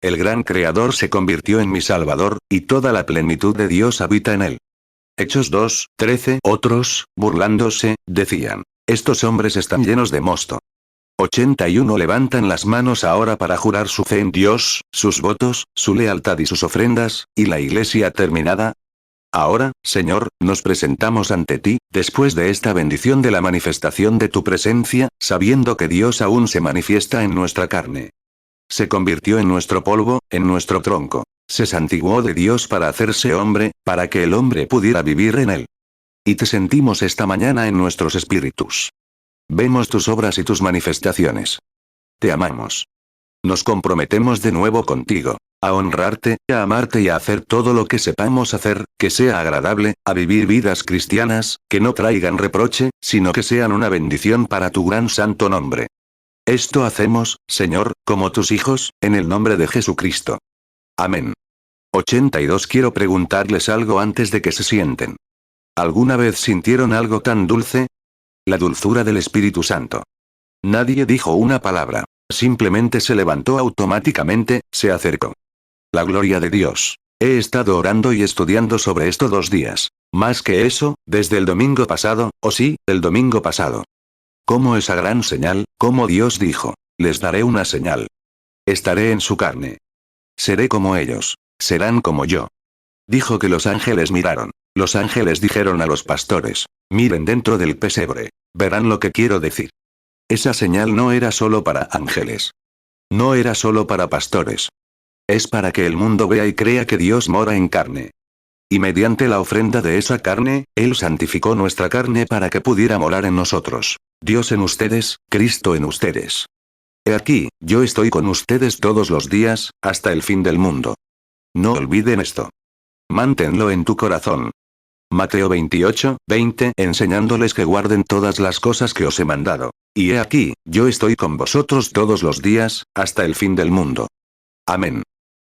Speaker 1: El gran Creador se convirtió en mi Salvador, y toda la plenitud de Dios habita en él. Hechos 2:13. Otros, burlándose, decían, estos hombres están llenos de mosto. 81 levantan las manos ahora para jurar su fe en Dios, sus votos, su lealtad y sus ofrendas, y la iglesia terminada. Ahora, Señor, nos presentamos ante ti, después de esta bendición de la manifestación de tu presencia, sabiendo que Dios aún se manifiesta en nuestra carne. Se convirtió en nuestro polvo, en nuestro tronco. Se santiguó de Dios para hacerse hombre, para que el hombre pudiera vivir en él. Y te sentimos esta mañana en nuestros espíritus. Vemos tus obras y tus manifestaciones. Te amamos. Nos comprometemos de nuevo contigo. A honrarte, a amarte y a hacer todo lo que sepamos hacer, que sea agradable, a vivir vidas cristianas, que no traigan reproche, sino que sean una bendición para tu gran santo nombre. Esto hacemos, Señor, como tus hijos, en el nombre de Jesucristo. Amén. 82 Quiero preguntarles algo antes de que se sienten. ¿Alguna vez sintieron algo tan dulce? La dulzura del Espíritu Santo. Nadie dijo una palabra. Simplemente se levantó automáticamente, se acercó. La gloria de Dios. He estado orando y estudiando sobre esto 2 días. Más que eso, desde el domingo pasado, sí, el domingo pasado. Como esa gran señal, como Dios dijo, les daré una señal. Estaré en su carne. Seré como ellos. Serán como yo. Dijo que los ángeles miraron. Los ángeles dijeron a los pastores, miren dentro del pesebre. Verán lo que quiero decir. Esa señal no era solo para ángeles. No era solo para pastores. Es para que el mundo vea y crea que Dios mora en carne. Y mediante la ofrenda de esa carne, Él santificó nuestra carne para que pudiera morar en nosotros. Dios en ustedes, Cristo en ustedes. He aquí, yo estoy con ustedes todos los días, hasta el fin del mundo. No olviden esto. Manténlo en tu corazón. Mateo 28:20, enseñándoles que guarden todas las cosas que os he mandado. Y he aquí, yo estoy con vosotros todos los días, hasta el fin del mundo. Amén.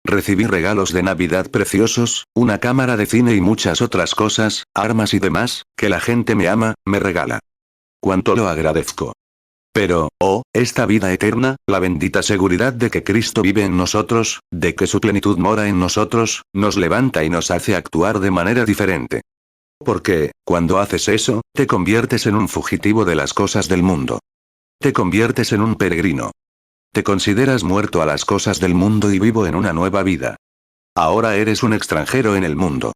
Speaker 1: Recibí regalos de Navidad preciosos, una cámara de cine y muchas otras cosas, armas y demás, que la gente me ama, me regala. Cuánto lo agradezco. Pero, esta vida eterna, la bendita seguridad de que Cristo vive en nosotros, de que su plenitud mora en nosotros, nos levanta y nos hace actuar de manera diferente. Porque, cuando haces eso, te conviertes en un fugitivo de las cosas del mundo. Te conviertes en un peregrino. Te consideras muerto a las cosas del mundo y vivo en una nueva vida. Ahora eres un extranjero en el mundo.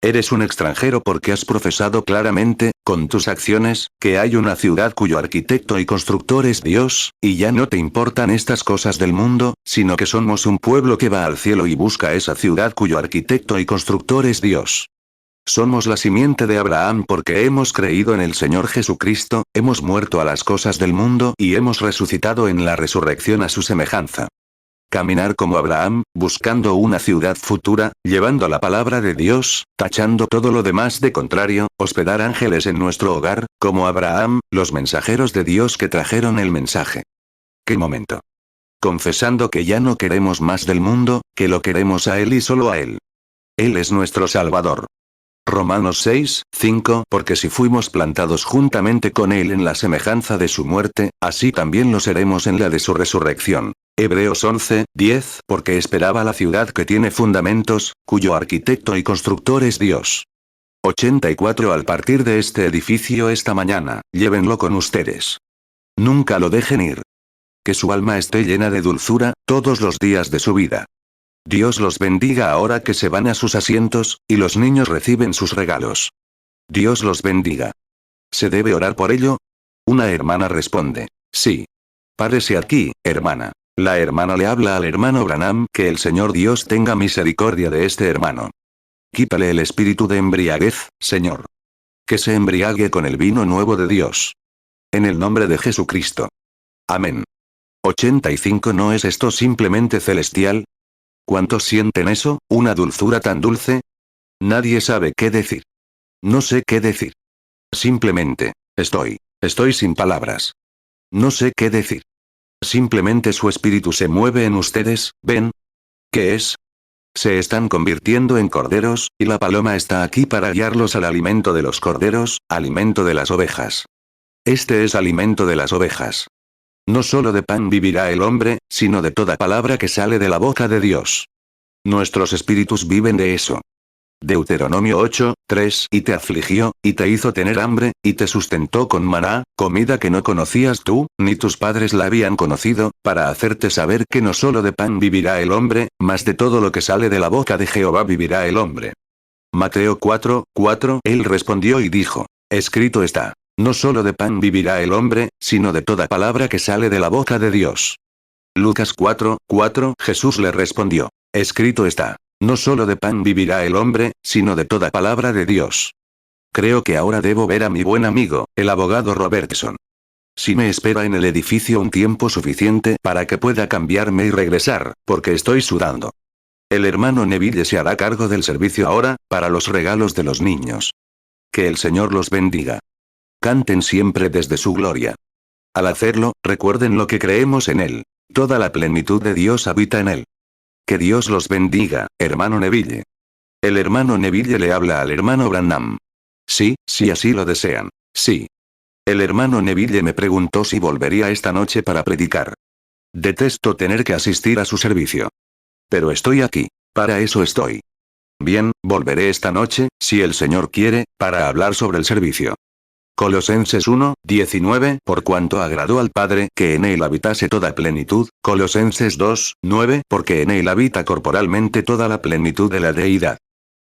Speaker 1: Eres un extranjero porque has profesado claramente, con tus acciones, que hay una ciudad cuyo arquitecto y constructor es Dios, y ya no te importan estas cosas del mundo, sino que somos un pueblo que va al cielo y busca esa ciudad cuyo arquitecto y constructor es Dios. Somos la simiente de Abraham porque hemos creído en el Señor Jesucristo, hemos muerto a las cosas del mundo y hemos resucitado en la resurrección a su semejanza. Caminar como Abraham, buscando una ciudad futura, llevando la palabra de Dios, tachando todo lo demás de contrario, hospedar ángeles en nuestro hogar, como Abraham, los mensajeros de Dios que trajeron el mensaje. ¡Qué momento! Confesando que ya no queremos más del mundo, que lo queremos a Él y solo a Él. Él es nuestro Salvador. Romanos 6:5 Porque si fuimos plantados juntamente con Él en la semejanza de su muerte, así también lo seremos en la de su resurrección. Hebreos 11:10 Porque esperaba la ciudad que tiene fundamentos, cuyo arquitecto y constructor es Dios. 84 Al partir de este edificio esta mañana, llévenlo con ustedes. Nunca lo dejen ir. Que su alma esté llena de dulzura, todos los días de su vida. Dios los bendiga ahora que se van a sus asientos, y los niños reciben sus regalos. Dios los bendiga. ¿Se debe orar por ello? Una hermana responde. Sí. Párese aquí, hermana. La hermana le habla al hermano Branham que el Señor Dios tenga misericordia de este hermano. Quítale el espíritu de embriaguez, Señor. Que se embriague con el vino nuevo de Dios. En el nombre de Jesucristo. Amén. 85. ¿No es esto simplemente celestial? ¿Cuántos sienten eso, una dulzura tan dulce? Nadie sabe qué decir. No sé qué decir. Simplemente, estoy sin palabras. No sé qué decir. Simplemente su espíritu se mueve en ustedes, ¿ven? ¿Qué es? Se están convirtiendo en corderos, y la paloma está aquí para guiarlos al alimento de los corderos, alimento de las ovejas. Este es alimento de las ovejas. No solo de pan vivirá el hombre, sino de toda palabra que sale de la boca de Dios. Nuestros espíritus viven de eso. Deuteronomio 8:3. Y te afligió, y te hizo tener hambre, y te sustentó con maná, comida que no conocías tú, ni tus padres la habían conocido, para hacerte saber que no solo de pan vivirá el hombre, mas de todo lo que sale de la boca de Jehová vivirá el hombre. Mateo 4:4. Él respondió y dijo, escrito está, no solo de pan vivirá el hombre, sino de toda palabra que sale de la boca de Dios. Lucas 4:4. Jesús le respondió, escrito está, no solo de pan vivirá el hombre, sino de toda palabra de Dios. Creo que ahora debo ver a mi buen amigo, el abogado Robertson. Si me espera en el edificio un tiempo suficiente para que pueda cambiarme y regresar, porque estoy sudando. El hermano Neville se hará cargo del servicio ahora, para los regalos de los niños. Que el Señor los bendiga. Canten siempre desde su gloria. Al hacerlo, recuerden lo que creemos en Él. Toda la plenitud de Dios habita en Él. Que Dios los bendiga, hermano Neville. El hermano Neville le habla al hermano Branham. Sí, si así lo desean. Sí. El hermano Neville me preguntó si volvería esta noche para predicar. Detesto tener que asistir a su servicio. Pero estoy aquí. Para eso estoy. Bien, volveré esta noche, si el Señor quiere, para hablar sobre el servicio. Colosenses 1:19. Por cuanto agradó al Padre que en él habitase toda plenitud. Colosenses 2:9. Porque en él habita corporalmente toda la plenitud de la deidad.